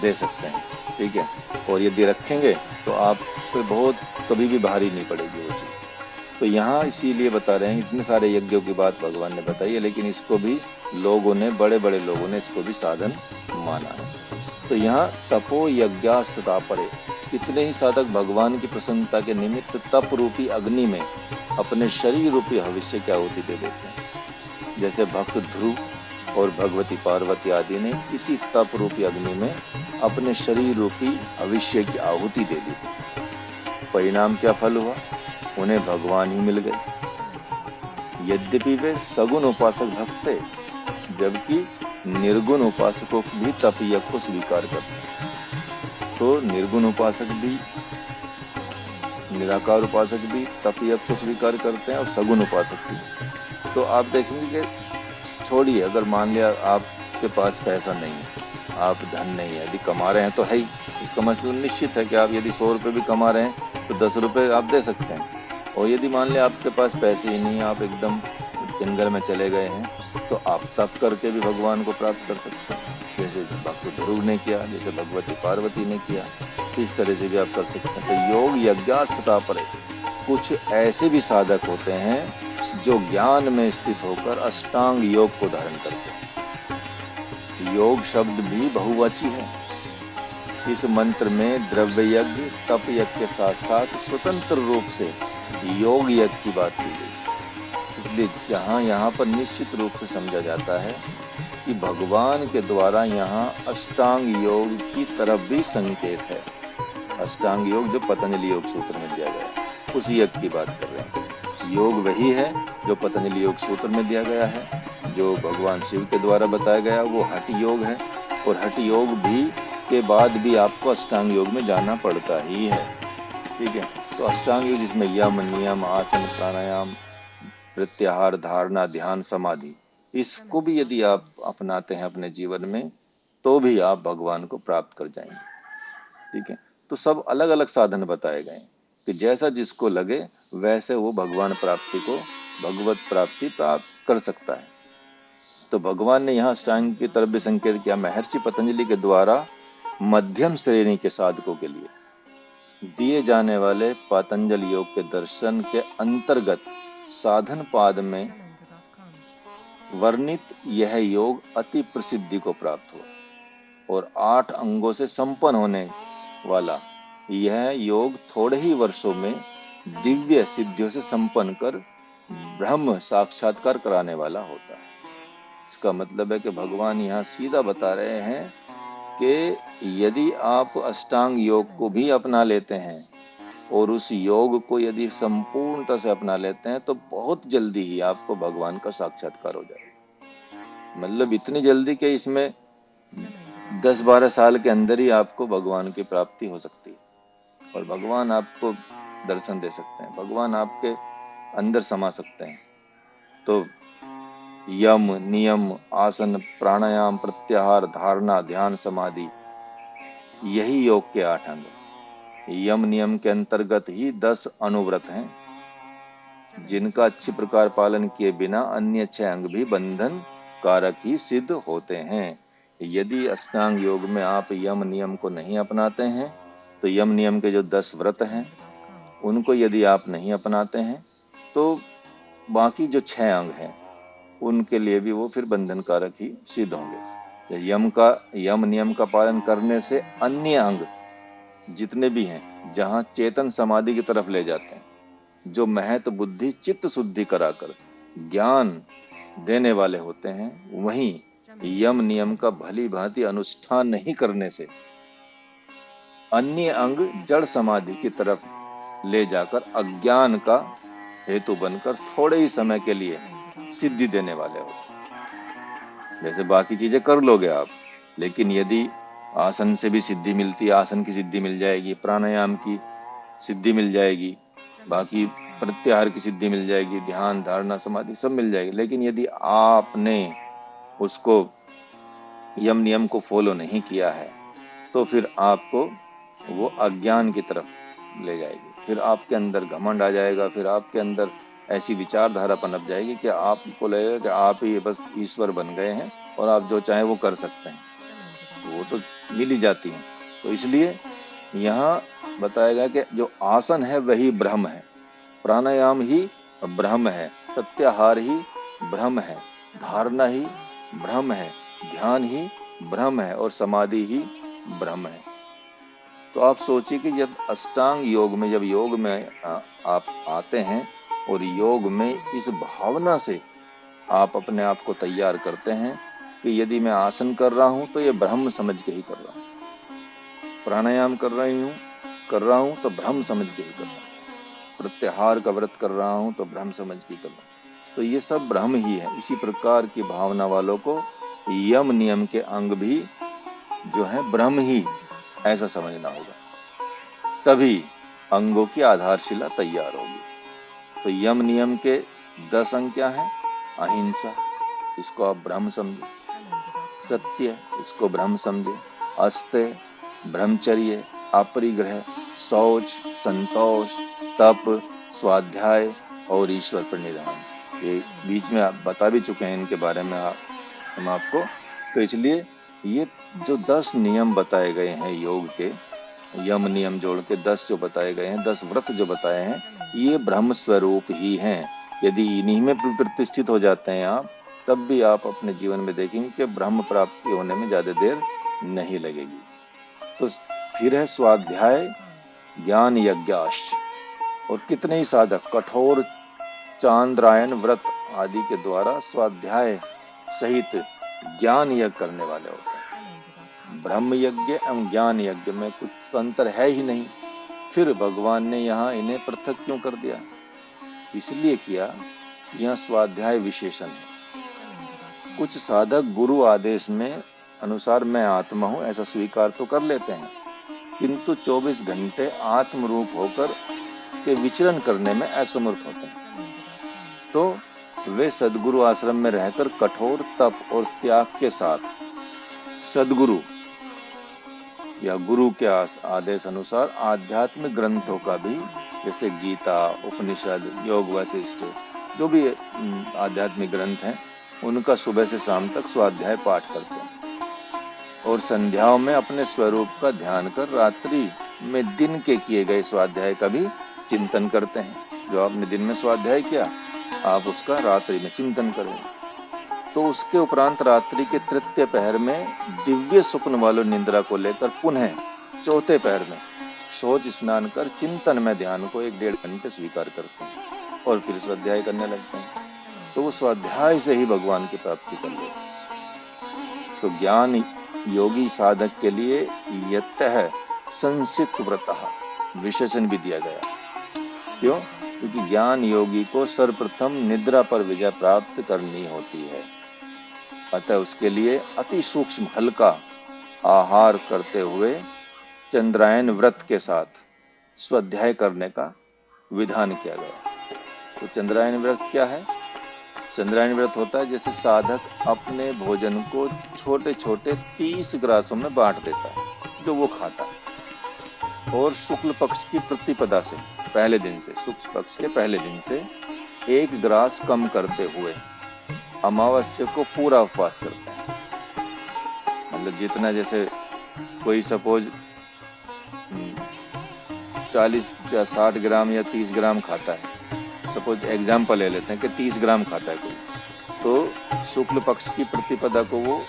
B: दे सकते हैं, ठीक है। और यदि रखेंगे तो आप पे बहुत कभी भी भारी नहीं पड़ेगी वो चीज़। तो यहाँ इसीलिए बता रहे हैं, इतने सारे यज्ञों की बात भगवान ने बताई है, लेकिन इसको भी लोगों ने, बड़े बड़े लोगों ने इसको भी साधन माना है। तो यहाँ तपो यज्ञास्तथा परे, कितने ही साधक भगवान की प्रसन्नता के निमित्त तप रूपी अग्नि में अपने शरीर रूपी भविष्य की आहुति दे देते हैं। जैसे भक्त ध्रुव और भगवती पार्वती आदि ने इसी तप रूपी अग्नि में अपने शरीर रूपी भविष्य की आहुति दे दी। परिणाम क्या फल हुआ? उन्हें भगवान ही मिल गए। यद्यपि वे सगुण उपासक भक्त थे, जबकि निर्गुण उपासकों भी तप यज्ञ को स्वीकार करते हैं। तो निर्गुण उपासक भी, निराकार उपासक भी तप यज्ञ को स्वीकार करते हैं और सगुण उपासक भी। तो आप देखेंगे कि छोड़िए, अगर मान लिया आपके पास पैसा नहीं है, आप धन नहीं है, यदि कमा रहे हैं तो है ही, इसका मतलब निश्चित है कि आप यदि 100 रुपये भी कमा रहे हैं तो 10 रुपये आप दे सकते हैं। और यदि मान लिया आपके पास पैसे ही नहीं, आप एकदम जंगल में चले गए हैं, तो आप तप करके भी भगवान को प्राप्त कर सकते हैं। जैसे भक्त ध्रुव ने किया, जैसे भगवती पार्वती ने किया, इस तरह से भी आप कर सकते हैं। तो योग यज्ञास्तथा परे, कुछ ऐसे भी साधक होते हैं जो ज्ञान में स्थित होकर अष्टांग योग को धारण करते हैं। योग शब्द भी बहुवचन है। इस मंत्र में द्रव्य यज्ञ, तप यज्ञ के साथ साथ स्वतंत्र रूप से योग यज्ञ की बात की गई। इसलिए जहाँ यहाँ पर निश्चित रूप से समझा जाता है कि भगवान के द्वारा यहाँ अष्टांग योग की तरफ भी संकेत है। अष्टांग योग जो पतंजलि योग सूत्र में दिया गया है, उस यज्ञ की बात कर रहे हैं। योग वही है जो पतंजलि योग सूत्र में दिया गया है, जो भगवान शिव के द्वारा बताया गया, वो हठ योग है। और हठ योग भी के बाद भी आपको अष्टांग योग में जाना पड़ता ही है, ठीक है। तो अष्टांग योग जिसमें यम, नियम, आसन, प्राणायाम, प्रत्याहार, धारणा, ध्यान, समाधि, इसको भी यदि आप अपनाते हैं अपने जीवन में तो भी आप भगवान को प्राप्त कर जाएंगे, ठीक है। तो सब अलग अलग साधन बताए गए कि जैसा जिसको लगे वैसे वो भगवान प्राप्ति को, भगवत प्राप्ति प्राप्त कर सकता है। तो भगवान ने यहाँ अष्टांग की तरफ भी संकेत किया। महर्षि पतंजलि के द्वारा मध्यम श्रेणी के साधकों के लिए दिए जाने वाले पतंजलि योग के दर्शन के अंतर्गत साधन पाद में वर्णित यह योग अति प्रसिद्धि को प्राप्त हुआ और 8 अंगों से संपन्न होने वाला यह योग थोड़े ही वर्षों में दिव्य सिद्धियों से संपन्न कर ब्रह्म साक्षात्कार कराने वाला होता है। इसका मतलब है कि भगवान यहाँ सीधा बता रहे हैं कि यदि आप अष्टांग योग को भी अपना लेते हैं और उस योग को यदि संपूर्णता से अपना लेते हैं तो बहुत जल्दी ही आपको भगवान का साक्षात्कार हो जाएगा। मतलब इतनी जल्दी कि इसमें 10-12 साल के अंदर ही आपको भगवान की प्राप्ति हो सकती है और भगवान आपको दर्शन दे सकते हैं, भगवान आपके अंदर समा सकते हैं। तो यम, नियम, आसन, प्राणायाम, प्रत्याहार, धारणा, ध्यान, समाधि, यही योग के 8 अंग। यम नियम के अंतर्गत ही 10 अनुव्रत हैं जिनका अच्छी प्रकार पालन किए बिना अन्य 6 अंग भी बंधन कारक ही सिद्ध होते हैं। यदि अष्टांग योग में आप यम नियम को नहीं अपनाते हैं तो यम नियम के जो 10 व्रत हैं उनको यदि आप नहीं अपनाते हैं तो बाकी जो 6 अंग हैं उनके लिए भी वो फिर बंधन कारक ही सिद्ध होंगे। यम नियम का पालन करने से अन्य अंग जितने भी हैं जहां चेतन समाधि की तरफ ले जाते हैं, जो महत बुद्धि चित्त शुद्धि कराकर ज्ञान देने वाले होते हैं, वहीं यम नियम का भली भांति अनुष्ठान नहीं करने से अन्य अंग जड़ समाधि की तरफ ले जाकर अज्ञान का हेतु बनकर थोड़े ही समय के लिए सिद्धि देने वाले होते हैं। जैसे बाकी चीजें कर लोगे आप, लेकिन यदि आसन से भी सिद्धि मिलती है, आसन की सिद्धि मिल जाएगी, प्राणायाम की सिद्धि मिल जाएगी, बाकी प्रत्याहार की सिद्धि मिल जाएगी, ध्यान, धारणा, समाधि सब मिल जाएगी। लेकिन यदि आपने उसको यम नियम को फॉलो नहीं किया है तो फिर आपको वो अज्ञान की तरफ ले जाएगी। फिर आपके अंदर घमंड आ जाएगा, फिर आपके अंदर ऐसी विचारधारा पनप जाएगी कि आपको लगेगा कि आप ही बस ईश्वर बन गए हैं और आप जो चाहें वो कर सकते हैं। वो तो मिल ही जाती है। तो इसलिए यहाँ बताया गया कि जो आसन है वही ब्रह्म है, प्राणायाम ही ब्रह्म है, सत्याहार ही ब्रह्म है, धारणा ही ब्रह्म है, ध्यान ही ब्रह्म है और समाधि ही ब्रह्म है। तो आप सोचिए कि जब अष्टांग योग में, जब योग में आप आते हैं और योग में इस भावना से आप अपने आप को तैयार करते हैं कि यदि मैं आसन कर रहा हूं तो ये ब्रह्म समझ के ही कर रहा हूं, प्राणायाम कर रहा हूं तो ब्रह्म समझ के ही कर रहा हूं, प्रत्याहार का व्रत कर रहा हूं तो ब्रह्म समझ के कर रहा हूं, तो ये सब ब्रह्म ही है। इसी प्रकार की भावना वालों को यम नियम के अंग भी जो है ब्रह्म ही ऐसा समझना होगा, तभी अंगों की आधारशिला तैयार होगी। तो यम नियम के 10 अंग क्या है? अहिंसा, इसको आप ब्रह्म समझे, सत्य, इसको ब्रह्म समझे, अस्तेय, ब्रह्मचर्य, अपरिग्रह, शौच, संतोष, तप, स्वाध्याय और ईश्वर पर निधान। ये बीच में आप बता भी चुके हैं इनके बारे में हम आपको। तो इसलिए ये जो 10 नियम बताए गए हैं योग के, यम नियम जोड़ के 10 जो बताए गए हैं, 10 व्रत जो बताए हैं, ये ब्रह्म स्वरूप ही हैं। यदि इन्हीं में प्रतिष्ठित हो जाते हैं आप, तब भी आप अपने जीवन में देखेंगे कि ब्रह्म प्राप्ति होने में ज्यादा देर नहीं लगेगी। तो फिर है स्वाध्याय, ज्ञान यज्ञाश, और कितने ही साधक कठोर चांद्रायन व्रत आदि के द्वारा स्वाध्याय सहित ज्ञान यज्ञ करने वाले होते हैं। ब्रह्म यज्ञ एवं ज्ञान यज्ञ में कुछ तो अंतर है ही नहीं, फिर भगवान ने यहाँ इन्हें पृथक क्यों कर दिया? इसलिए किया, यह स्वाध्याय विशेषण है। कुछ साधक गुरु आदेश में अनुसार मैं आत्मा हूं ऐसा स्वीकार तो कर लेते हैं, किंतु 24 घंटे आत्म रूप होकर के विचरण करने में असमर्थ होते हैं। तो वे सदगुरु आश्रम में रहकर कठोर तप और त्याग के साथ सदगुरु या गुरु के आदेश अनुसार आध्यात्मिक ग्रंथों का भी, जैसे गीता, उपनिषद, योग वशिष्ठ, जो भी आध्यात्मिक ग्रंथ हैं, उनका सुबह से शाम तक स्वाध्याय पाठ करते हैं और संध्याओं में अपने स्वरूप का ध्यान कर रात्रि में दिन के किए गए स्वाध्याय का भी चिंतन करते हैं। जो आपने दिन में स्वाध्याय किया, आप उसका रात्रि में चिंतन करें। तो उसके उपरांत रात्रि के तृतीय पहर में दिव्य स्वप्न वालों निद्रा को लेकर पुनः चौथे पहर में शौच स्नान कर चिंतन में ध्यान को 1-1.5 घंटे स्वीकार करते हैं और फिर स्वाध्याय करने लगते हैं। तो वो स्वाध्याय से ही भगवान की प्राप्ति कर लेते हैं। तो ज्ञान योगी साधक के लिए यतः संसित व्रतः विशेषण भी दिया गया। क्यों? क्योंकि ज्ञान योगी को सर्वप्रथम निद्रा पर विजय प्राप्त करनी होती है, अतः उसके लिए अति सूक्ष्म हल्का आहार करते हुए चंद्रायन व्रत के साथ स्वाध्याय करने का विधान किया गया। तो चंद्रायन व्रत क्या है? चंद्रायन व्रत होता है जैसे साधक अपने भोजन को छोटे छोटे 30 ग्रासों में बांट देता है जो वो खाता है, और शुक्ल पक्ष की प्रतिपदा से पहले दिन से, शुक्ल पक्ष के पहले दिन से 1 ग्रास कम करते हुए अमावस्या को पूरा उपवास करते हैं। मतलब जितना, जैसे कोई सपोज 40 या 60 ग्राम या 30 ग्राम खाता है, सपोज एग्जाम्पल ले लेते हैं कि 30 ग्राम खाता है कोई, तो शुक्ल पक्ष की प्रतिपदा को वो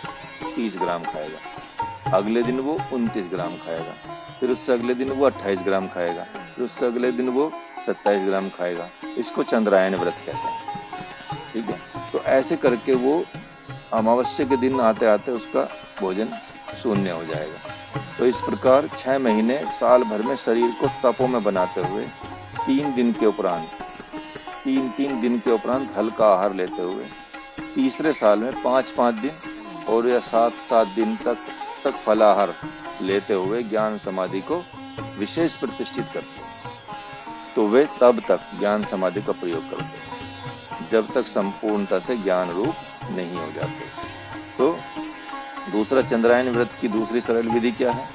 B: 30 ग्राम खाएगा, अगले दिन वो 29 ग्राम खाएगा, फिर उससे अगले दिन वो 28 ग्राम खाएगा, फिर उससे अगले दिन वो 27 ग्राम खाएगा। इसको चंद्रायन व्रत कहते हैं। ठीक है, तो ऐसे करके वो अमावस्या के दिन आते आते उसका भोजन शून्य हो जाएगा। तो इस प्रकार 6 महीने साल भर में शरीर को तपों में बनाते हुए 3 दिन के उपरांत 3 दिन के उपरांत हल्का आहार लेते हुए तीसरे साल में 5-5 दिन और या 7-7 दिन तक फलाहार लेते हुए ज्ञान समाधि को विशेष प्रतिष्ठित करते हैं। तो वे तब तक ज्ञान समाधि का प्रयोग करते हैं जब तक संपूर्णता से ज्ञान रूप नहीं हो जाते। तो दूसरा चंद्रायन व्रत की दूसरी सरल विधि क्या है?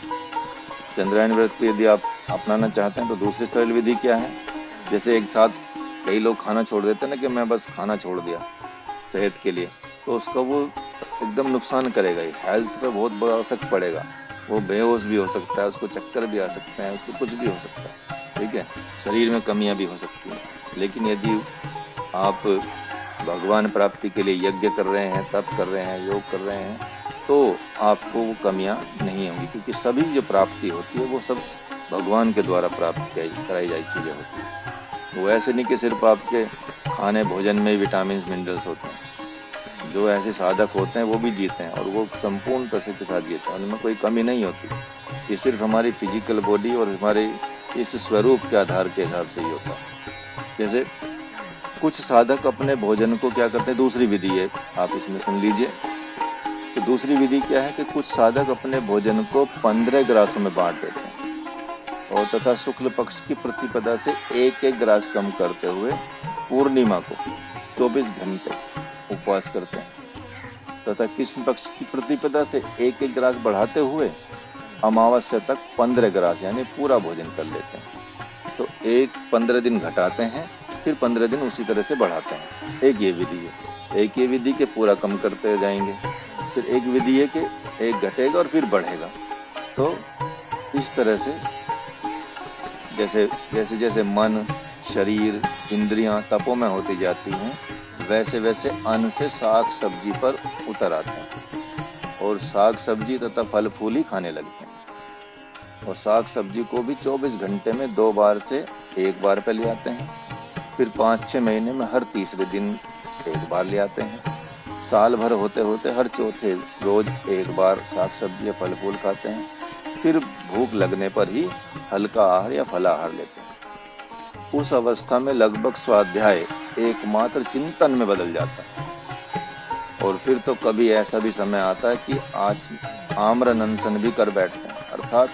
B: चंद्रायन व्रत को यदि आप अपनाना चाहते हैं तो दूसरी सरल विधि क्या है, जैसे एक साथ कई लोग खाना छोड़ देते हैं ना कि मैं बस खाना छोड़ दिया सेहत के लिए, तो उसका वो एकदम नुकसान करेगा, हेल्थ पे बहुत बड़ा इफेक्ट पड़ेगा। वो बेहोश भी हो सकता है, उसको चक्कर भी आ सकते हैं, उसको कुछ भी हो सकता है, ठीक है, शरीर में कमियां भी हो सकती हैं। लेकिन यदि आप भगवान प्राप्ति के लिए यज्ञ कर रहे हैं, तप कर रहे हैं, योग कर रहे हैं, तो आपको वो कमियां नहीं होंगी, क्योंकि सभी जो प्राप्ति होती है वो सब भगवान के द्वारा प्राप्त कराई जाए चीजें होती है। वो ऐसे नहीं कि सिर्फ आपके खाने भोजन में विटामिन मिनरल्स होते हैं। जो ऐसे साधक होते हैं वो भी जीते हैं और वो संपूर्ण तरह के साथ जीते हैं, उनमें कोई कमी नहीं होती। ये सिर्फ हमारी फिजिकल बॉडी और हमारे इस स्वरूप के आधार के हिसाब से ही होता है। जैसे कुछ साधक अपने भोजन को क्या करते हैं, दूसरी विधि है, आप इसमें सुन लीजिए। तो दूसरी विधि क्या है कि कुछ साधक अपने भोजन को 15 ग्रासों में बांट देते हैं और तथा शुक्ल पक्ष की प्रतिपदा से एक एक ग्रास कम करते हुए पूर्णिमा को 24 घंटे उपवास करते हैं तथा कृष्ण पक्ष की प्रतिपदा से एक एक ग्रास बढ़ाते हुए अमावस्या तक 15 ग्रास यानी पूरा भोजन कर लेते हैं। तो 15 दिन घटाते हैं, फिर 15 दिन उसी तरह से बढ़ाते हैं। एक ये विधि है। एक ये विधि के पूरा कम करते जाएंगे, फिर एक विधि है कि एक घटेगा और फिर बढ़ेगा। तो इस तरह से जैसे जैसे जैसे मन, शरीर, इंद्रियां तपों में होती जाती हैं, वैसे वैसे अन्न से साग सब्जी पर उतर आते हैं और साग सब्जी तथा फल फूल ही खाने लगते हैं। और साग सब्जी को भी 24 घंटे में 2 बार से 1 बार पे ले आते हैं, फिर 5-6 महीने में हर तीसरे दिन 1 बार ले आते हैं। साल भर होते होते हर चौथे रोज 1 बार साग सब्जी या फल फूल खाते हैं। फिर भूख लगने पर ही हल्का आहार या फलाहार लेते हैं। उस अवस्था में लगभग स्वाध्याय एकमात्र चिंतन में बदल जाता है। और फिर तो कभी ऐसा भी समय आता है कि आज आम्र अनशन भी कर बैठते हैं, अर्थात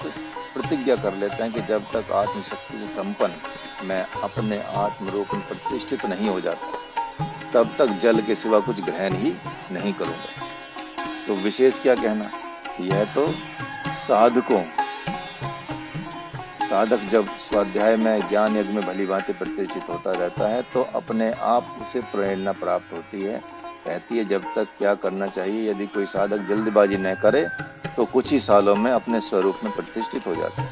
B: प्रतिज्ञा कर लेते हैं कि जब तक आत्मशक्ति से संपन्न मैं अपने आत्मरूप में प्रतिष्ठित नहीं हो जाता, तब तक जल के सिवा कुछ ग्रहण ही नहीं करूंगा। तो विशेष क्या कहना, यह तो साधक जब स्वाध्याय में ज्ञान यज्ञ में भली भांति प्रतिष्ठित होता रहता है तो अपने आप उसे प्रेरणा प्राप्त होती है, कहती है जब तक क्या करना चाहिए। यदि कोई साधक जल्दबाजी न करे तो कुछ ही सालों में अपने स्वरूप में प्रतिष्ठित हो जाता है।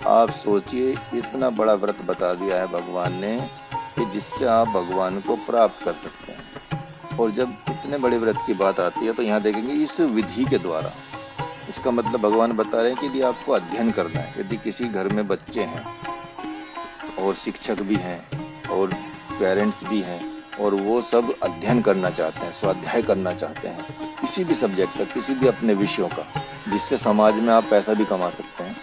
B: आप सोचिए, इतना बड़ा व्रत बता दिया है भगवान ने कि जिससे आप भगवान को प्राप्त कर सकते हैं। और जब इतने बड़े व्रत की बात आती है तो यहाँ देखेंगे इस विधि के द्वारा, इसका मतलब भगवान बता रहे हैं कि यदि आपको अध्ययन करना है, यदि किसी घर में बच्चे हैं और शिक्षक भी हैं और पेरेंट्स भी हैं और वो सब अध्ययन करना चाहते हैं, स्वाध्याय करना चाहते हैं किसी भी सब्जेक्ट का, किसी भी अपने विषयों का, जिससे समाज में आप पैसा भी कमा सकते हैं,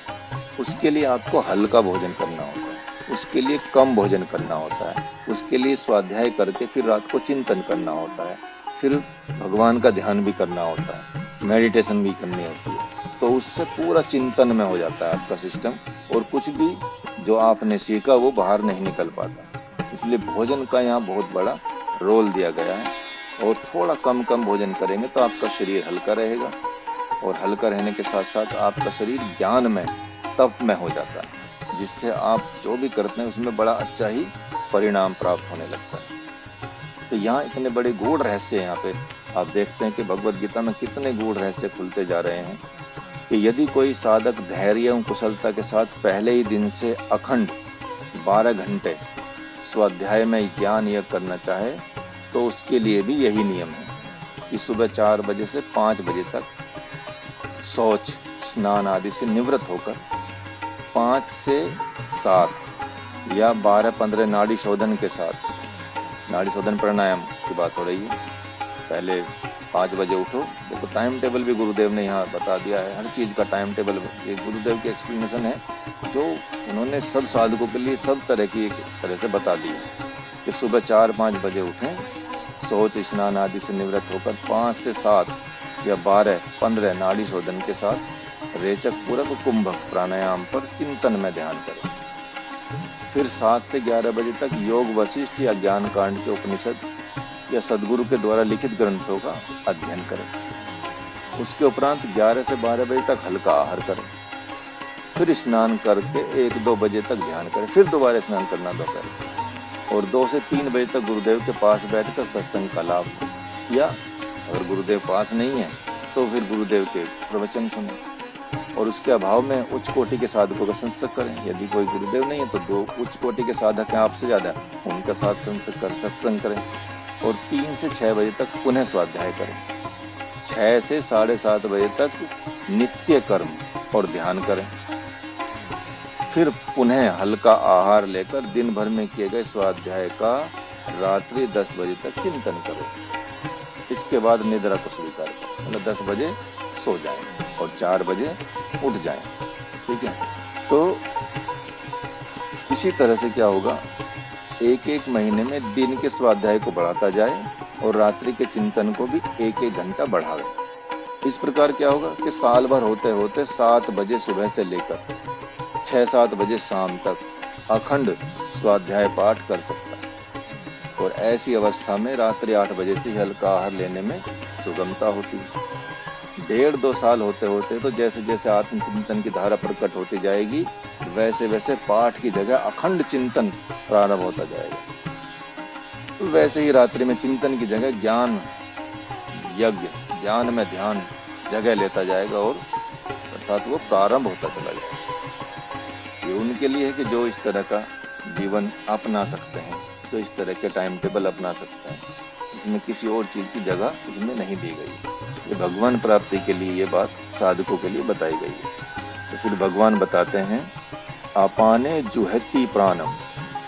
B: उसके लिए आपको हल्का भोजन करना होता है, उसके लिए कम भोजन करना होता है, उसके लिए स्वाध्याय करके फिर रात को चिंतन करना होता है, फिर भगवान का ध्यान भी करना होता है, मेडिटेशन भी करनी होती है। तो उससे पूरा चिंतन में हो जाता है आपका सिस्टम और कुछ भी जो आपने सीखा वो बाहर नहीं निकल पाता। इसलिए भोजन का यहाँ बहुत बड़ा रोल दिया गया है। और थोड़ा कम भोजन करेंगे तो आपका शरीर हल्का रहेगा और हल्का रहने के साथ साथ आपका शरीर ज्ञान में, तप में हो जाता है, जिससे आप जो भी करते हैं उसमें बड़ा अच्छा ही परिणाम प्राप्त होने लगता है। तो यहाँ इतने बड़े गूढ़ रहस्य यहाँ पे आप देखते हैं कि भगवत गीता में कितने गूढ़ रहस्य खुलते जा रहे हैं कि यदि कोई साधक धैर्य एवं कुशलता के साथ पहले ही दिन से अखंड 12 घंटे स्वाध्याय में ज्ञान यज्ञ करना चाहे तो उसके लिए भी यही नियम है कि सुबह 4 बजे से 5 बजे तक शौच, स्नान आदि से निवृत्त होकर 5 से 7 या 12-15 नाड़ी शोधन के साथ, नाड़ी शोधन प्राणायाम की बात हो रही है, पहले 5 बजे उठो। देखो टाइम टेबल भी गुरुदेव ने यहाँ बता दिया है, हर चीज का टाइम टेबल, ये गुरुदेव की एक्सप्लेनेशन है जो उन्होंने सब साधकों के लिए सब तरह की एक तरह से बता दी है कि सुबह 4-5 बजे उठें, शौच स्नान आदि से निवृत्त होकर 5 से 7 या 12-15 नाड़ी शोधन के साथ रेचक पूरक कुंभक प्राणायाम पर चिंतन में ध्यान करें। फिर 7 से 11 बजे तक योग वशिष्ठ या ज्ञान कांड के उपनिषद या सदगुरु के द्वारा लिखित ग्रंथों का अध्ययन करें। उसके उपरांत 11 से 12 बजे तक हल्का आहार करें। फिर स्नान करके 1-2 बजे तक ध्यान करें, फिर दोबारा स्नान करना दोपहर, और 2 से 3 बजे तक गुरुदेव के पास बैठकर सत्संग का लाभ, या अगर गुरुदेव पास नहीं है तो फिर गुरुदेव के प्रवचन सुने, और उसके अभाव में उच्च कोटि के साधकों का संसर्ग करें। यदि कोई गुरुदेव नहीं है तो 2 उच्च कोटि के साधक हैं आपसे ज्यादा, उनका साथ सत्संग करें, और 3 से 6 बजे तक पुनः स्वाध्याय करें। 6 से 7:30 बजे तक नित्य कर्म और ध्यान करें। फिर पुनः हल्का आहार लेकर दिन भर में किए गए स्वाध्याय का रात्रि 10 बजे तक चिंतन करें। इसके बाद निद्रा को स्वीकार करें, मतलब 10 बजे सो जाएं और 4 बजे उठ जाएं। ठीक है, तो इसी तरह से क्या होगा, 1-1 महीने में दिन के स्वाध्याय को बढ़ाता जाए और रात्रि के चिंतन को भी 1-1 घंटा बढ़ावे। इस प्रकार क्या होगा कि साल भर होते होते 7 बजे सुबह से लेकर 6-7 बजे शाम तक अखंड स्वाध्याय पाठ कर सकता है, और ऐसी अवस्था में रात्रि 8 बजे से हल्का आहार लेने में सुगमता होती है। 1.5-2 साल होते होते तो जैसे जैसे आत्मचिंतन की धारा प्रकट होती जाएगी, वैसे वैसे पाठ की जगह अखंड चिंतन प्रारंभ होता जाएगा। तो वैसे ही रात्रि में चिंतन की जगह ज्ञान यज्ञ, ज्ञान में ध्यान जगह लेता जाएगा, और अर्थात वो प्रारंभ होता चला जाएगा। ये उनके लिए है कि जो इस तरह का जीवन अपना सकते हैं, जो इस तरह के टाइम टेबल अपना सकते हैं, इसमें किसी और चीज की जगह इसमें नहीं दी गई। ये भगवान प्राप्ति के लिए ये बात साधकों के लिए बताई गई है। तो फिर भगवान बताते हैं, अपाने जुहति प्राणम,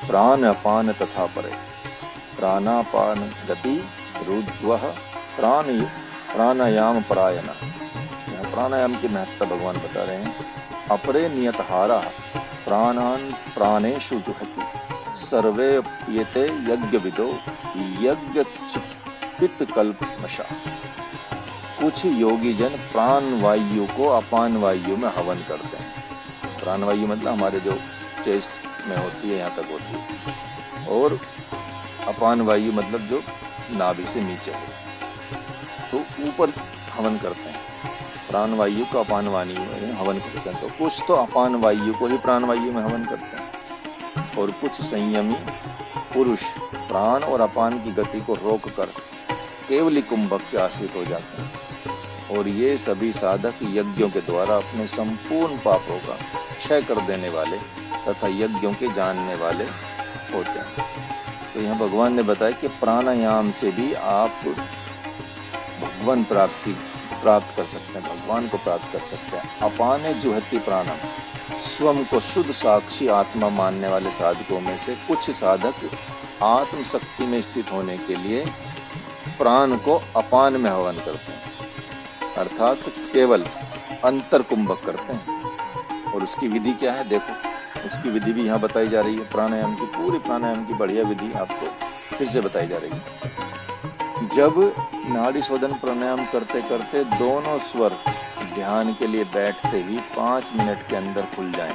B: प्राण अपान तथा परे, प्राणापान गति रुद्वः प्राणायाम परायणा। यहाँ प्राणायाम की महत्ता भगवान बता रहे हैं। अपरे नियतहारा प्राणान प्राणेषु जुहति, सर्वे पियते यज्ञ विदो यज्ञ चित्त कल्पमशा। कुछ योगी जन प्राण वायु को अपान वायु में हवन करते हैं। प्राण वायु मतलब हमारे जो चेस्ट में होती है, यहाँ तक होती है, और अपान वायु मतलब जो नाभि से नीचे है, तो ऊपर हवन करते हैं। प्राण वायु को अपान वायु में हवन करते हैं। तो कुछ तो अपान वायु को ही प्राण वायु में हवन करते हैं, और कुछ संयमी पुरुष प्राण और अपान की गति को रोककर केवली कुंभक के आश्रित हो जाते हैं, और ये सभी साधक यज्ञों के द्वारा अपने संपूर्ण पापों का क्षय कर देने वाले तथा यज्ञों के जानने वाले होते हैं। तो यहाँ भगवान ने बताया कि प्राणायाम से भी आप भगवान प्राप्त कर सकते हैं, भगवान को प्राप्त कर सकते हैं। अपाने जुहति प्राणम, स्वयं को शुद्ध साक्षी आत्मा मानने वाले साधकों में से कुछ साधक आत्म शक्ति में स्थित होने के लिए प्राण को अपान में हवन करते हैं, अर्थात केवल अंतर कुंभक करते हैं। और उसकी विधि क्या है, देखो उसकी विधि भी यहाँ बताई जा रही है। प्राणायाम की, पूरी प्राणायाम की बढ़िया विधि आपको फिर से बताई जा रही है। जब नाड़ी शोधन प्राणायाम करते करते दोनों स्वर ध्यान के लिए बैठते ही 5 मिनट के अंदर खुल जाएं,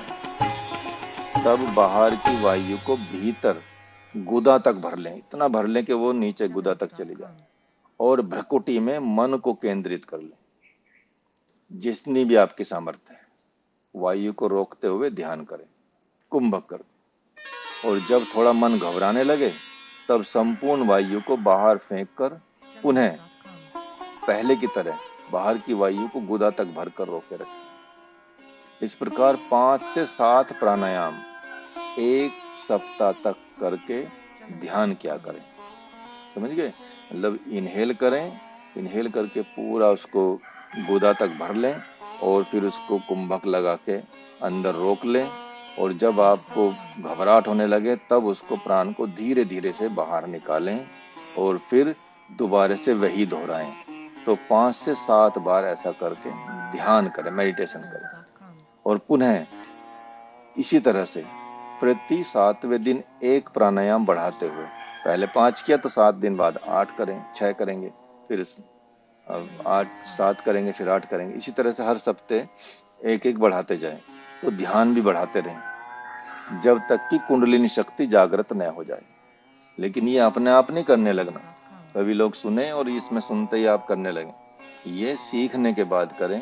B: तब बाहर की वायु को भीतर गुदा तक भर लें, इतना भर लें कि वो नीचे गुदा तक चली जाए, और भ्रकुटी में मन को केंद्रित कर लें। जितनी भी आपकी सामर्थ्य है, वायु को रोकते हुए ध्यान करें, कुंभक करें, और जब थोड़ा मन घबराने लगे तब संपूर्ण वायु को बाहर फेंककर पुनः पहले की तरह बाहर की वायु को गुदा तक भरकर रोके रखें। इस प्रकार 5 से 7 प्राणायाम 1 सप्ताह तक करके ध्यान किया करें। समझ गए? मतलब इनहेल करें, इनहेल करके पूरा उसको गुदा तक भर लें, और फिर उसको कुंभक लगा के अंदर रोक लें, और जब आपको घबराहट होने लगे तब उसको प्राण को धीरे धीरे से बाहर निकालें, और फिर दोबारा से वही दोहराएं। तो 5 से 7 बार ऐसा करके ध्यान करें, मेडिटेशन करें, और पुनः इसी तरह से प्रति 7वें दिन 1 प्राणायाम बढ़ाते हुए, पहले 5 किया तो 7 दिन बाद 8 करें, 6 करेंगे, फिर 7 करेंगे, फिर 8 करेंगे। इसी तरह से हर सप्ते 1-1 बढ़ाते जाएं, तो ध्यान भी बढ़ाते रहें जब तक कि कुंडलिनी शक्ति जागृत न हो जाए। लेकिन ये अपने आप नहीं करने लगना, कभी लोग सुने और इसमें सुनते ही आप करने लगे। ये सीखने के बाद करें,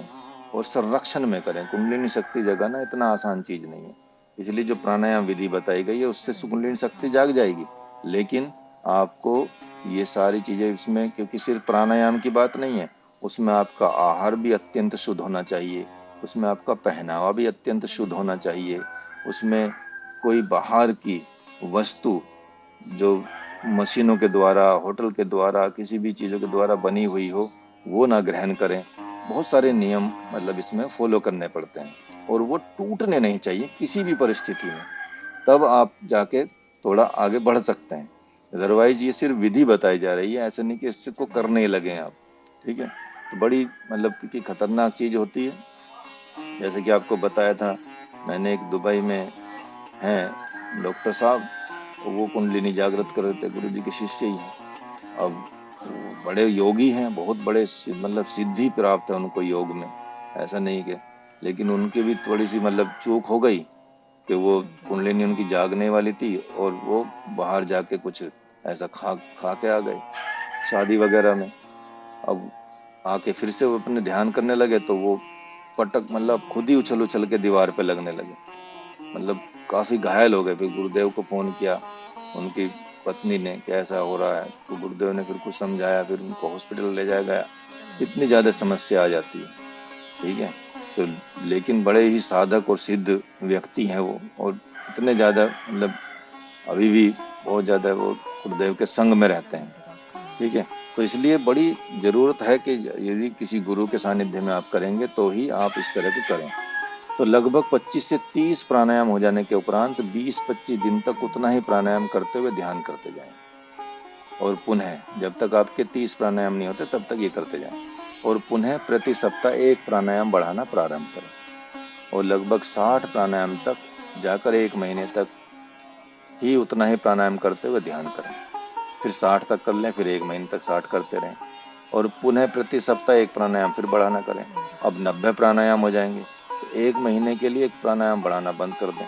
B: और संरक्षण में करें। कुंडलिनी शक्ति जगाना इतना आसान चीज नहीं है, इसलिए जो प्राणायाम विधि बताई गई है उससे कुंडलिनी शक्ति जाग जाएगी। लेकिन आपको ये सारी चीजें इसमें, क्योंकि सिर्फ प्राणायाम की बात नहीं है, उसमें आपका आहार भी अत्यंत शुद्ध होना चाहिए, उसमें आपका पहनावा भी अत्यंत शुद्ध होना चाहिए, उसमें कोई बाहर की वस्तु जो मशीनों के द्वारा, होटल के द्वारा, किसी भी चीजों के द्वारा बनी हुई हो वो ना ग्रहण करें। बहुत सारे नियम मतलब इसमें फॉलो करने पड़ते हैं और वो टूटने नहीं चाहिए किसी भी परिस्थिति में, तब आप जाके थोड़ा आगे बढ़ सकते हैं। अदरवाइज ये सिर्फ विधि बताई जा रही है, ऐसा नहीं कि इससे को करने लगे आप, ठीक है। तो बड़ी मतलब क्योंकि खतरनाक चीज होती है, जैसे कि आपको बताया था मैंने, एक दुबई में हैं डॉक्टर साहब, वो कुंडलिनी जागृत कर रहे थे, गुरु जी के शिष्य ही हैं। अब बड़े योगी हैं, बहुत बड़े मतलब सिद्धि प्राप्त है उनको योग में, ऐसा नहीं कि, लेकिन उनकी भी थोड़ी सी मतलब चूक हो गई कि वो कुंडलिनी उनकी जागने वाली थी और वो बाहर जाके कुछ ऐसा खा के आ गए शादी वगैरह में। अब आके फिर से वो अपने ध्यान करने लगे तो वो पटक मतलब खुद ही उछल उछल के दीवार पे लगने लगे, मतलब काफी घायल हो गए। फिर गुरुदेव को फोन किया उनकी पत्नी ने कि ऐसा हो रहा है, तो गुरुदेव ने फिर कुछ समझाया, फिर उनको हॉस्पिटल ले जाया गया। इतनी ज्यादा समस्या आ जाती है, ठीक है। तो लेकिन बड़े ही साधक और सिद्ध व्यक्ति हैं वो, और इतने ज्यादा मतलब अभी भी बहुत ज्यादा वो गुरुदेव के संग में रहते हैं, ठीक है। तो इसलिए बड़ी जरूरत है कि यदि किसी गुरु के सानिध्य में आप करेंगे तो ही आप इस तरह के करें। तो लगभग 25 से 30 प्राणायाम हो जाने के उपरांत 20-25 दिन तक उतना ही प्राणायाम करते हुए ध्यान करते जाएं, और पुनः जब तक आपके 30 प्राणायाम नहीं होते तब तक ये करते जाएं, और पुनः प्रति सप्ताह एक प्राणायाम बढ़ाना प्रारंभ करें, और लगभग 60 प्राणायाम तक जाकर 1 महीने तक ही उतना ही प्राणायाम करते हुए ध्यान करें। फिर 60 तक कर लें, फिर 1 महीने तक 60 करते रहें, और पुनः प्रति सप्ताह एक प्राणायाम फिर बढ़ाना करें। अब 90 प्राणायाम हो जाएंगे, तो 1 महीने के लिए एक प्राणायाम बढ़ाना बंद कर दें,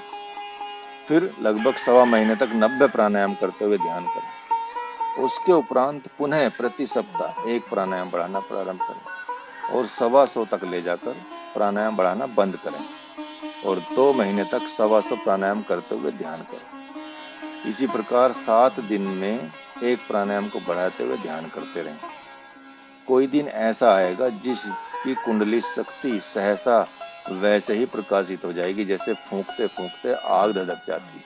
B: फिर लगभग 1.25 महीने तक 90 प्राणायाम करते हुए ध्यान करें। उसके उपरांत पुनः प्रति सप्ताह एक प्राणायाम बढ़ाना प्रारंभ करें, और 125 तक ले जाकर प्राणायाम बढ़ाना बंद करें, और 2 महीने तक 125 प्राणायाम करते हुए ध्यान करें। इसी प्रकार 7 दिन में एक प्राणायाम को बढ़ाते हुए ध्यान करते रहें। कोई दिन ऐसा आएगा जिसकी कुंडली शक्ति सहसा वैसे ही प्रकाशित हो जाएगी, जैसे फूंकते फूंकते आग धधक जाती है,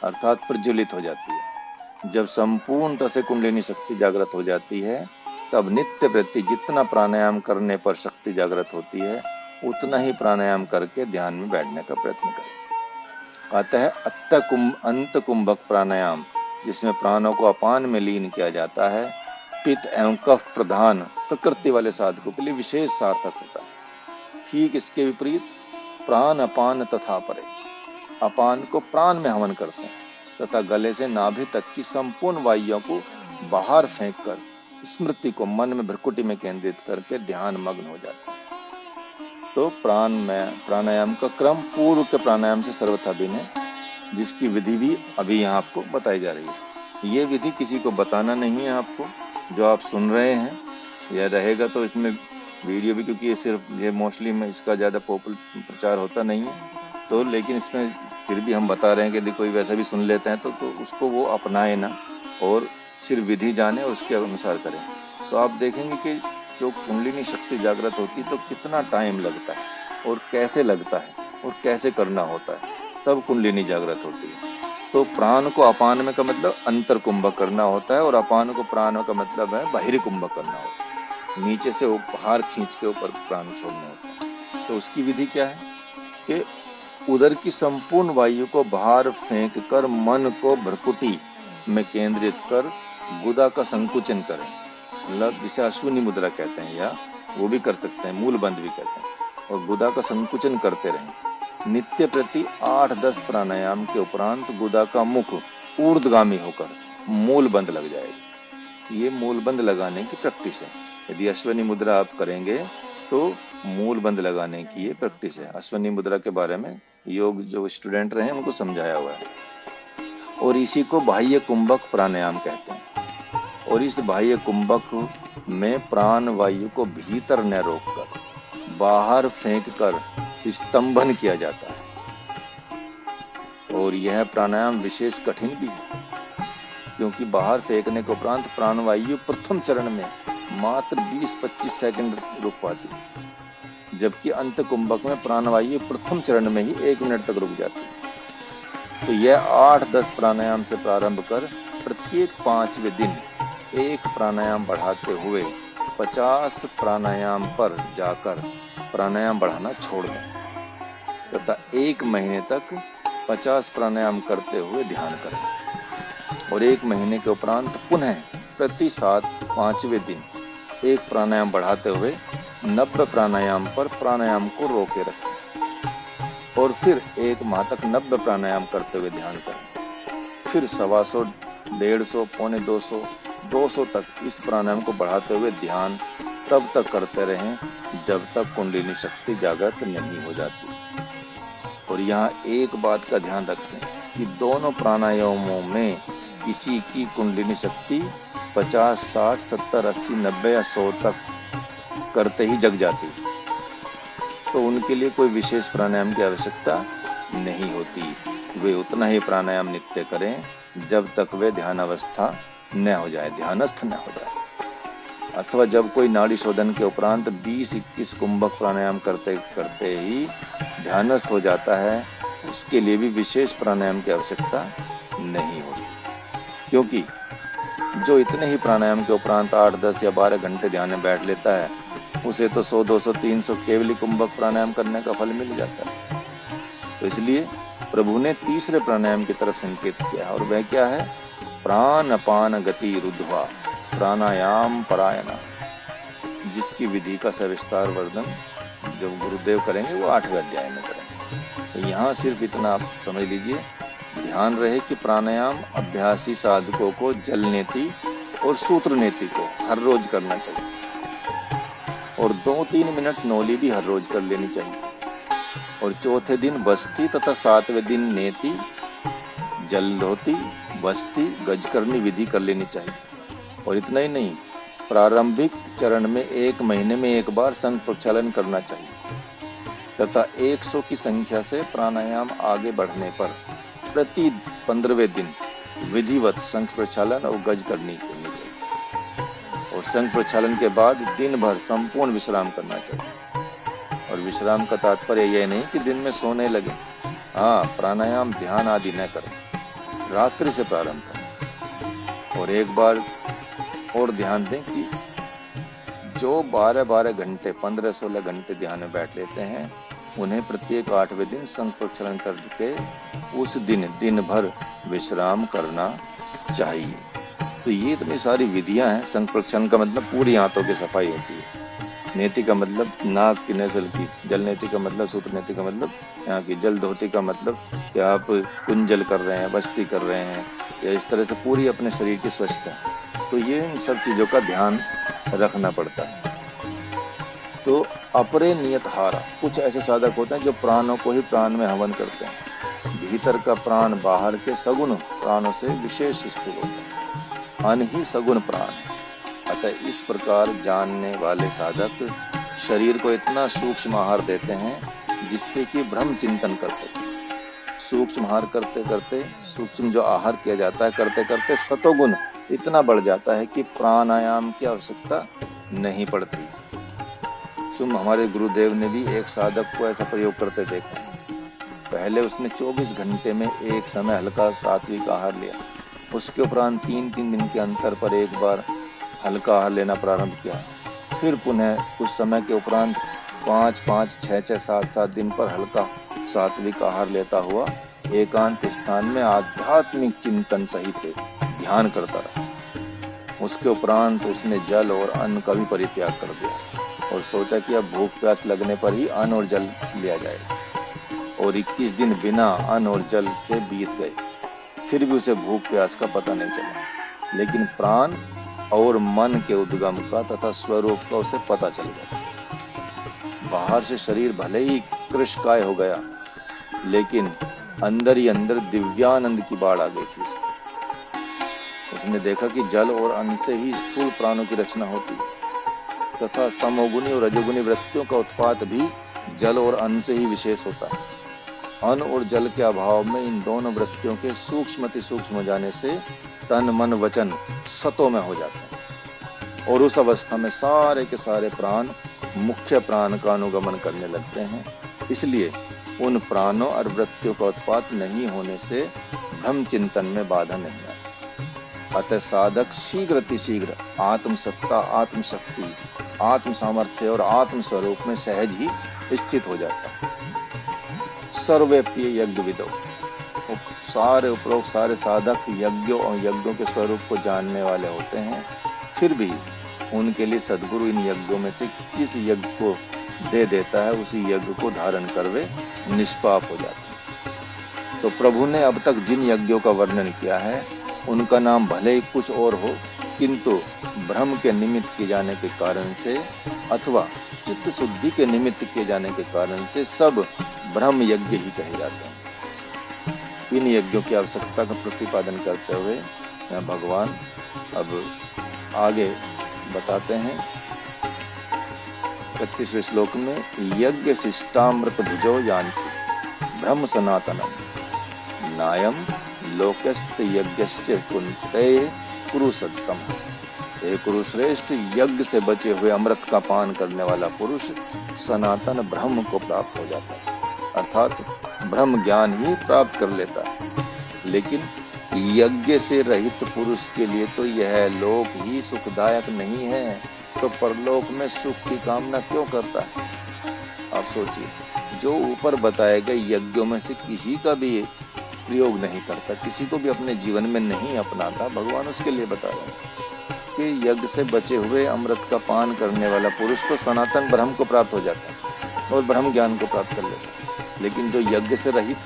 B: अर्थात प्रज्वलित हो जाती है। जब संपूर्णतः से कुंडलिनी शक्ति जागृत हो जाती है, तब नित्य प्रति जितना प्राणायाम करने पर शक्ति जागृत होती है, उतना ही प्राणायाम करके ध्यान में बैठने का प्रयत्न करें। अतः अंत कुंभक प्राणायाम, जिसमें प्राणों को अपान में लीन किया जाता है, पित्त एवं कफ प्रधान प्रकृति वाले साधकों के लिए विशेष सार्थक होता है। ठीक इसके विपरीत प्राण अपान तथा परे, अपान को प्राण में हवन करते हैं तथा गले से नाभि तक की संपूर्ण वायुओं को बाहर फेंककर स्मृति को मन में भ्रकुटी में केंद्रित करके ध्यान मग्न हो जाते हैं। तो प्राणायाम का क्रम पूर्व के प्राणायाम से सर्वथा भिन्न है, जिसकी विधि भी अभी यहाँ आपको बताई जा रही है। ये विधि किसी को बताना नहीं है आपको, जो आप सुन रहे हैं यह रहेगा। तो इसमें वीडियो भी, क्योंकि ये सिर्फ ये मोस्टली में इसका ज़्यादा पॉपुलर प्रचार होता नहीं है, तो लेकिन इसमें फिर भी हम बता रहे हैं कि यदि कोई वैसा भी सुन लेते हैं तो उसको वो अपनाए ना, और सिर्फ विधि जाने और उसके अनुसार करें। तो आप देखेंगे कि जो कुंडलिनी शक्ति जागृत होती है तो कितना टाइम लगता है और कैसे लगता है और कैसे करना होता है, तब कुंडलिनी जागृत होती है। तो प्राण को अपान में का मतलब अंतर कुंभक करना होता है, और अपान को प्राण का मतलब है बाहरी कुंभक करना होता है, नीचे से बाहर खींच के ऊपर प्राण छोड़ना होता है। तो उसकी विधि क्या है कि उदर की संपूर्ण वायु को बाहर फेंक कर मन को भ्रकुटी में केंद्रित कर गुदा का संकुचन करें, मतलब जिसे अश्विनी मुद्रा कहते हैं, या वो भी कर सकते हैं, मूल बंद भी कहते हैं, और गुदा का संकुचन करते रहें। नित्य प्रति 8-10 प्राणायाम के उपरांत गुदा का मुख ऊर्ध्वगामी होकर मूल बंद लग जाएगा। ये मूल बंद लगाने की प्रैक्टिस है। यदि अश्विनी मुद्रा आप करेंगे तो मूल बंद लगाने की ये प्रैक्टिस है। अश्विनी मुद्रा के बारे में योग जो स्टूडेंट रहे हैं उनको समझाया हुआ है। और इसी को बाह्य कुंभक प्राणायाम कहते हैं। और इस बाह्य कुंभक में प्राण वायु को भीतर न रोककर बाहर फेंककर स्तंभन किया जाता है। और यह प्राणायाम विशेष कठिन भी है, क्योंकि बाहर फेंकने के उपरांत प्राणवायु प्रथम चरण में मात्र 20-25 सेकंड रुक पाती है, जबकि अंत कुंभक में प्राणवायु प्रथम चरण में ही 1 मिनट तक रुक जाती है। तो यह 8-10 प्राणायाम से प्रारंभ कर प्रत्येक 5वें दिन एक प्राणायाम बढ़ाते हुए 50 प्राणायाम पर जाकर प्राणायाम बढ़ाना छोड़ दें तथा 1 महीने तक 50 प्राणायाम करते हुए ध्यान करें। और 1 महीने के उपरांत पुनः प्रति 5वें दिन एक प्राणायाम बढ़ाते हुए 90 प्राणायाम पर प्राणायाम को रोके रखें और फिर 1 माह तक 90 प्राणायाम करते हुए ध्यान करें। फिर 125, 150, 250, 200 तक इस प्राणायाम को बढ़ाते हुए ध्यान तब तक करते रहें जब तक कुंडलिनी शक्ति जागृत नहीं हो जाती। और यहाँ एक बात का ध्यान रखें कि दोनों प्राणायामों में किसी की कुंडलिनी शक्ति 50, 60, 70, 80, 90 या 100 तक करते ही जग जाती, तो उनके लिए कोई विशेष प्राणायाम की आवश्यकता नहीं होती। वे उतना ही प्राणायाम नित्य करें जब तक वे ध्यान अवस्था न हो जाए, ध्यानस्थ न हो जाए। अथवा जब कोई नाड़ी शोधन के उपरांत 20-21 कुंभक प्राणायाम करते करते ही ध्यानस्थ हो जाता है, उसके लिए भी विशेष प्राणायाम की आवश्यकता नहीं होती, क्योंकि जो इतने ही प्राणायाम के उपरांत 8, 10 या 12 घंटे ध्यान में बैठ लेता है, उसे तो 100, 200, 300 केवल कुंभक प्राणायाम करने का फल मिल जाता है। तो इसलिए प्रभु ने तीसरे प्राणायाम की तरफ संकेत किया, और वह क्या है? प्राण अपान गति रुद्ध्वा प्राणायाम परायणा, जिसकी विधि का सविस्तार वर्णन जो गुरुदेव करेंगे वो 8वें अध्याय में करेंगे। तो यहाँ सिर्फ इतना आप समझ लीजिए, ध्यान रहे कि प्राणायाम अभ्यासी साधकों को जल नेति और सूत्र नेति को हर रोज करना चाहिए, और 2-3 मिनट नौली भी हर रोज कर लेनी चाहिए। और चौथे दिन बस्ती तथा 7वें दिन नेति, जलधोती, बस्ती, गजकरनी विधि कर लेनी चाहिए। और इतना ही नहीं, प्रारंभिक चरण में 1 महीने में 1 बार संघ प्रक्षालन करना चाहिए तथा 100 की संख्या से प्राणायाम आगे बढ़ने पर प्रति 15वें दिन विधिवत संघ प्रक्षालन और गजकरनी करनी चाहिए। और संघ प्रक्षालन के बाद दिन भर संपूर्ण विश्राम करना चाहिए। और विश्राम का तात्पर्य यह नहीं कि दिन में सोने लगे, हाँ, प्राणायाम ध्यान आदि न करें, रात्रि से प्रारंभ करें। और एक बार और ध्यान दें कि जो 12-12 घंटे, 15-16 घंटे ध्यान में बैठ लेते हैं, उन्हें प्रत्येक 8वें दिन संघ प्रक्षालन करके उस दिन भर विश्राम करना चाहिए। तो ये इतनी सारी विधियां हैं। संघ प्रक्षालन का मतलब पूरी आंतों की सफाई होती है। नेति का मतलब नाक की नस्ल की, जल नेति का मतलब, सूत्र नेति का मतलब यहाँ की, जल धोती का मतलब कि आप कुंजल कर रहे हैं, बस्ती कर रहे हैं, या इस तरह से पूरी अपने शरीर की स्वच्छता। तो ये इन सब चीजों का ध्यान रखना पड़ता है। तो अपरे नियत हारा, कुछ ऐसे साधक होते हैं जो प्राणों को ही प्राण में हवन करते हैं। भीतर का प्राण बाहर के सगुण प्राणों से विशेष स्थूल होता है, अन ही सगुण प्राण है। अतः इस प्रकार जानने वाले साधक शरीर को इतना सूक्ष्म आहार देते हैं जिससे कि ब्रह्म चिंतन कर सके। सूक्ष्म आहार करते करते, सूक्ष्म जो आहार किया जाता है करते करते सतोगुण इतना बढ़ जाता है कि प्राणायाम की आवश्यकता नहीं पड़ती। हमारे गुरुदेव ने भी एक साधक को ऐसा प्रयोग करते देखा। पहले उसने 24 घंटे में एक समय हल्का सात्विक आहार लिया, उसके उपरांत 3-3 दिन के अंतर पर एक बार हल्का आहार लेना प्रारंभ किया, फिर पुनः कुछ समय के उपरांत 5-5, 6-6, 7-7 दिन पर हल्का सात्विक आहार लेता हुआ एकांत स्थान में आध्यात्मिक चिंतन सहित ध्यान करता रहा। उसके उपरांत उसने जल और अन्न का भी परित्याग कर दिया और सोचा कि अब भूख प्यास लगने पर ही अन्न और जल लिया जाएगा। और 21 दिन बिना अन्न और जल के बीत गए, फिर भी उसे भूख प्यास का पता नहीं चला। लेकिन प्राण और मन के उद्गम का तथा स्वरूप का उसे पता चल गया। बाहर से शरीर भले ही कृशकाय हो गया, लेकिन अंदर ही अंदर दिव्यानंद की बाढ़ आ गई थी। उसने देखा कि जल और अन्न से ही स्थूल प्राणों की रचना होती है तथा तमोगुनी और रजोगुनी वृत्तियों का उत्पाद भी जल और अन्न से ही विशेष होता है। अन्न और जल के अभाव में इन दोनों वृत्तियों के सूक्ष्म अति सूक्ष्म हो जाने से तन मन वचन सतों में हो जाते हैं और उस अवस्था में सारे के सारे प्राण मुख्य प्राण का अनुगमन करने लगते हैं। इसलिए उन प्राणों और वृत्तियों का उत्पाद नहीं होने से ब्रह्म चिंतन में बाधा नहीं आती। अतः साधक शीघ्र अतिशीघ्र आत्मसत्ता, आत्मशक्ति, आत्म सामर्थ्य और आत्म स्वरूप में सहज ही स्थित हो जाता है। सर्वव्यापी यज्ञ विदो, सारे उपरोक्त सारे साधक यज्ञों और यज्ञों के स्वरूप को जानने वाले होते हैं, फिर भी उनके लिए सद्गुरु इन यज्ञों में से किस यज्ञ को दे देता है उसी यज्ञ को धारण कर वे निष्पाप हो जाते हैं। तो प्रभु ने अब तक जिन यज्ञों का वर्णन किया है उनका नाम भले ही कुछ और हो, किंतु भ्रम के निमित्त किए जाने के कारण से अथवा चित्त शुद्धि के निमित्त किए जाने के कारण से सब ब्रह्म यज्ञ ही कहे जाते हैं। इन यज्ञों की आवश्यकता का प्रतिपादन करते हुए भगवान अब आगे बताते हैं 31वें श्लोक में, यज्ञ शिष्टामृत भुजो यान्ति ब्रह्म सनातनम नायम लोकस्त यज्ञस्य कुंते कुरु सत्तम। हे कुरुश्रेष्ठ, यज्ञ से बचे हुए अमृत का पान करने वाला पुरुष सनातन ब्रह्म को प्राप्त हो जाता है, अर्थात ब्रह्म ज्ञान ही प्राप्त कर लेता है। लेकिन यज्ञ से रहित पुरुष के लिए तो यह लोक ही सुखदायक नहीं है, तो परलोक में सुख की कामना क्यों करता है? आप सोचिए, जो ऊपर बताए गए यज्ञों में से किसी का भी प्रयोग नहीं करता, किसी को भी अपने जीवन में नहीं अपनाता, भगवान उसके लिए बता रहे हैं कि यज्ञ से बचे हुए अमृत का पान करने वाला पुरुष तो सनातन ब्रह्म को प्राप्त हो जाता है और ब्रह्म ज्ञान को प्राप्त कर लेता है। लेकिन जो यज्ञ से रहित,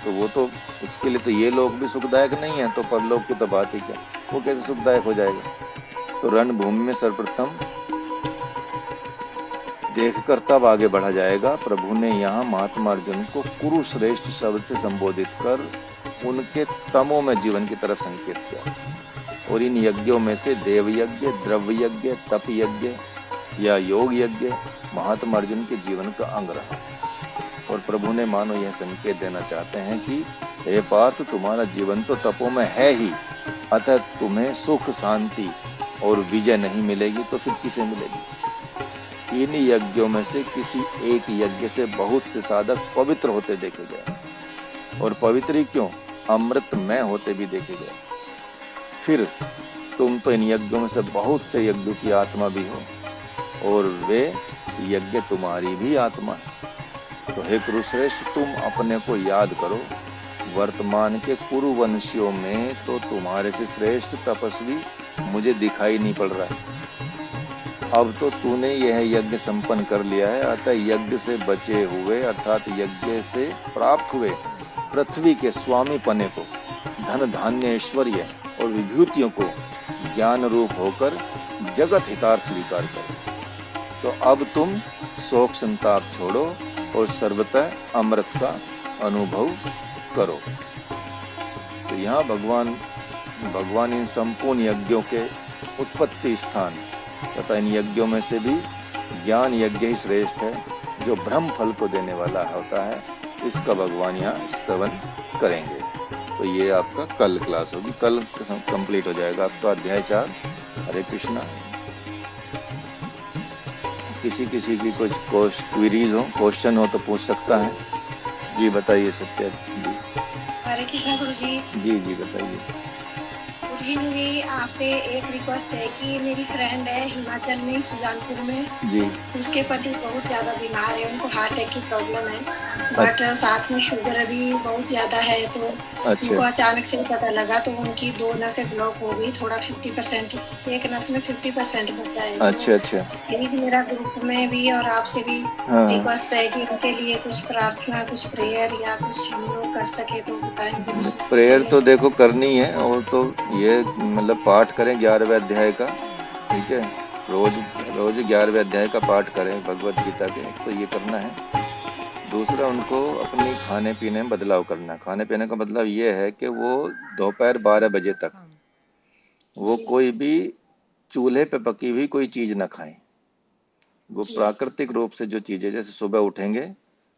B: तो वो तो उसके लिए तो ये लोग भी सुखदायक नहीं है, तो परलोक की तो बात ही क्या, वो कैसे सुखदायक हो जाएगा? तो रणभूमि में सर्वप्रथम देखकर तब आगे बढ़ा जाएगा। प्रभु ने यहाँ महात्मा अर्जुन को कुरुश्रेष्ठ शब्द से संबोधित कर उनके तमों में जीवन की तरफ संकेत किया और इन यज्ञों में से देव यज्ञ, द्रव्य यज्ञ, तप यज्ञ या योग यज्ञ महात्मा अर्जुन के जीवन का अंग रहा। और प्रभु ने मानो यह संकेत देना चाहते हैं कि हे पार्थ, तुम्हारा जीवन तो तपों में है ही, अतः तुम्हें सुख, शांति और विजय नहीं मिलेगी तो फिर किसे मिलेगी? इन यज्ञों में से किसी एक यज्ञ से बहुत से साधक पवित्र होते देखे गए, और पवित्र ही क्यों, अमृतमय होते भी देखे गए। फिर तुम तो इन यज्ञों में से बहुत से यज्ञों की आत्मा भी हो और वे यज्ञ तुम्हारी भी आत्मा है। तो हे कुरुश्रेष्ठ, तुम अपने को याद करो, वर्तमान के कुरुवंशियों में तो तुम्हारे से श्रेष्ठ तपस्वी मुझे दिखाई नहीं पड़ रहा है। अब तो तूने यह यज्ञ संपन्न कर लिया है, अतः यज्ञ से बचे हुए अर्थात यज्ञ से प्राप्त हुए पृथ्वी के स्वामी पने को, धन धान्य ऐश्वर्य और विभूतियों को ज्ञान रूप होकर जगत हितार्थ स्वीकार करो। तो अब तुम शोक संताप छोड़ो और सर्वतः अमृत का अनुभव करो। तो यहाँ भगवान इन संपूर्ण यज्ञों के उत्पत्ति स्थान तथा इन यज्ञों में से भी ज्ञान यज्ञ ही श्रेष्ठ है, जो ब्रह्म फल को देने वाला होता है, इसका भगवान यहाँ स्तवन करेंगे। तो ये आपका कल क्लास होगी, कल कंप्लीट हो जाएगा आपका अध्याय 4। हरे कृष्णा। किसी की कुछ क्वेरीज हो, क्वेश्चन हो तो पूछ सकता है। जी बताइए सत्या जी।
C: हरे कृष्णा गुरु जी।
B: जी बताइए।
C: गुरु जी, मेरी आपसे एक रिक्वेस्ट है कि मेरी फ्रेंड है हिमाचल में, सुजानपुर में
B: जी,
C: उसके पति बहुत ज्यादा बीमार है, उनको हार्ट अटैक की प्रॉब्लम है, बट साथ में शुगर भी बहुत ज्यादा है। तो उनको अचानक से पता लगा, तो उनकी 2 नसें ब्लॉक हो गई, थोड़ा 50%, एक नस में 50% बचा है।
B: अच्छा।
C: प्लीज मेरा ग्रुप में भी और आपसे भी रिक्वेस्ट है कि उनके लिए कुछ प्रार्थना, कुछ प्रेयर या कुछ हम लोग कर सके तो बताएं।
B: प्रेयर तो देखो करनी है, और तो ये मतलब पाठ करें 11वें अध्याय का, ठीक है, रोज 11वें अध्याय का पाठ करें भगवत गीता के, तो ये करना है। दूसरा, उनको अपनी खाने पीने में बदलाव करना है। खाने पीने का मतलब ये है कि वो दोपहर 12 बजे तक वो कोई भी चूल्हे पे पकी हुई कोई चीज ना खाएं, वो प्राकृतिक रूप से जो चीजें, जैसे सुबह उठेंगे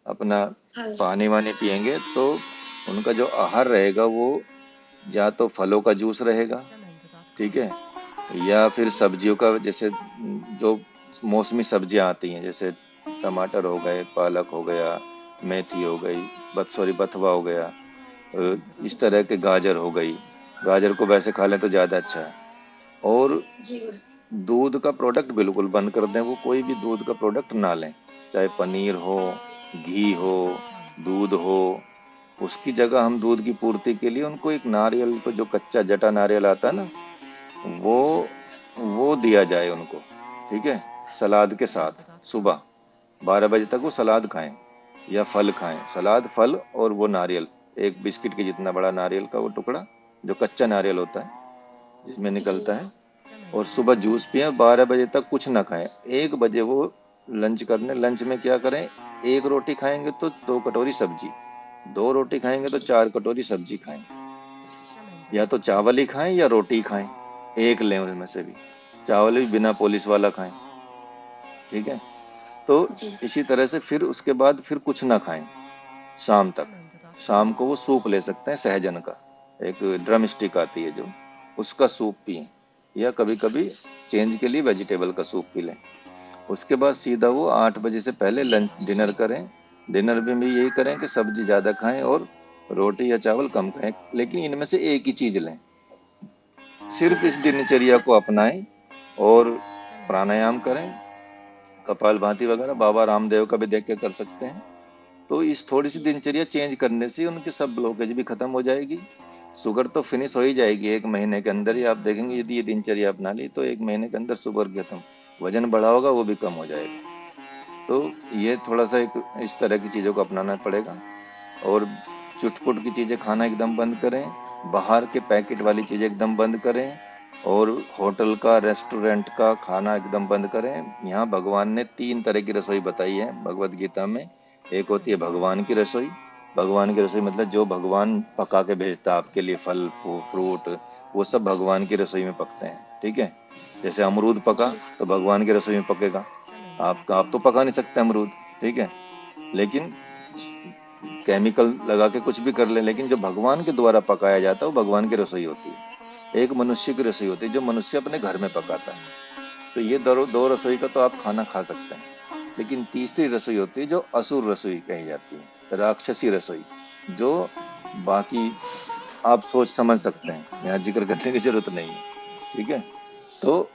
B: अपना
C: हाँ जी,
B: पानी वानी पियेंगे, तो उनका जो आहार रहेगा वो या तो फलों का जूस रहेगा, ठीक है, या फिर सब्जियों का, जैसे जो मौसमी सब्जियां आती हैं, जैसे टमाटर हो गए, पालक हो गया, मेथी हो गई, बथुआ हो गया, इस
C: जी,
B: तरह के, गाजर हो गई। गाजर को वैसे खा लें तो ज्यादा अच्छा है। और
C: जी,
B: दूध का प्रोडक्ट बिल्कुल बंद कर दें, वो कोई भी दूध का प्रोडक्ट ना लें, चाहे पनीर हो, घी हो, दूध हो। उसकी जगह हम दूध की पूर्ति के लिए उनको एक नारियल को, जो कच्चा जटा नारियल आता है ना, वो वो दिया जाए उनको, ठीक है, सलाद के साथ। सुबह 12 बजे तक वो सलाद खाएं या फल खाएं, सलाद, फल और वो नारियल, एक बिस्किट के जितना बड़ा नारियल का वो टुकड़ा, जो कच्चा नारियल होता है जिसमें
C: जी,
B: निकलता है। और सुबह जूस पिए, 12 बजे तक कुछ ना खाएं। 1 बजे वो लंच करने, लंच में क्या करें, 1 रोटी खाएंगे तो 2 कटोरी सब्जी, 2 रोटी खाएंगे तो 4 कटोरी सब्जी खाएं, या तो चावल ही खाएं या रोटी खाएं, एक लें उनमें से भी, चावल भी बिना पॉलिश वाला खाएं, ठीक है। तो
C: जी,
B: इसी तरह से फिर उसके बाद फिर कुछ ना खाएं शाम तक। शाम को वो सूप ले सकते हैं, सहजन का, एक ड्रम स्टिक आती है जो, उसका सूप पिए, या कभी कभी चेंज के लिए वेजिटेबल का सूप पी लें। उसके बाद सीधा वो 8 बजे से पहले लंच डिनर करें। डिनर में भी यही करें कि सब्जी ज्यादा खाएं और रोटी या चावल कम खाएं, लेकिन इनमें से एक ही चीज लें। सिर्फ
C: ठीक है
B: इस
C: जी,
B: दिनचर्या को अपनाएं और प्राणायाम करें, कपाल भाती वगैरह बाबा रामदेव का भी देख के कर सकते हैं। तो इस थोड़ी सी दिनचर्या चेंज करने से उनकी सब ब्लॉकेज भी खत्म हो जाएगी। शुगर तो फिनिश हो ही जाएगी 1 महीने के अंदर ही। आप देखेंगे यदि ये दिनचर्या अपना ली तो 1 महीने के अंदर शुगर खत्म, वजन बढ़ा होगा वो भी कम हो जाएगा। तो ये थोड़ा सा एक इस तरह की चीजों को अपनाना पड़ेगा। और चुटपुट की चीजें खाना एकदम बंद करें, बाहर के पैकेट वाली चीजें एकदम बंद करें, और होटल का, रेस्टोरेंट का खाना एकदम बंद करें। यहाँ भगवान ने 3 तरह की रसोई बताई है भगवत गीता में। एक होती है भगवान की रसोई। भगवान की रसोई मतलब जो भगवान पका के भेजता है आपके लिए, फल फ्रूट, वो सब भगवान की रसोई में पकते हैं, ठीक है। जैसे अमरूद पका
C: जी,
B: तो भगवान की रसोई में पकेगा। आप तो पका नहीं सकते अमरूद, ठीक है, लेकिन केमिकल लगा के कुछ भी कर ले, लेकिन जो भगवान के द्वारा पकाया जाता है वो भगवान की रसोई होती है। एक मनुष्य की रसोई होती है जो मनुष्य अपने घर में पकाता है। तो ये दो रसोई का तो आप खाना खा सकते हैं। लेकिन तीसरी रसोई होती है जो असुर रसोई कही जाती है, राक्षसी रसोई, जो बाकी आप सोच समझ सकते हैं, यहाँ जिक्र करने की जरूरत नहीं है, ठीक है। तो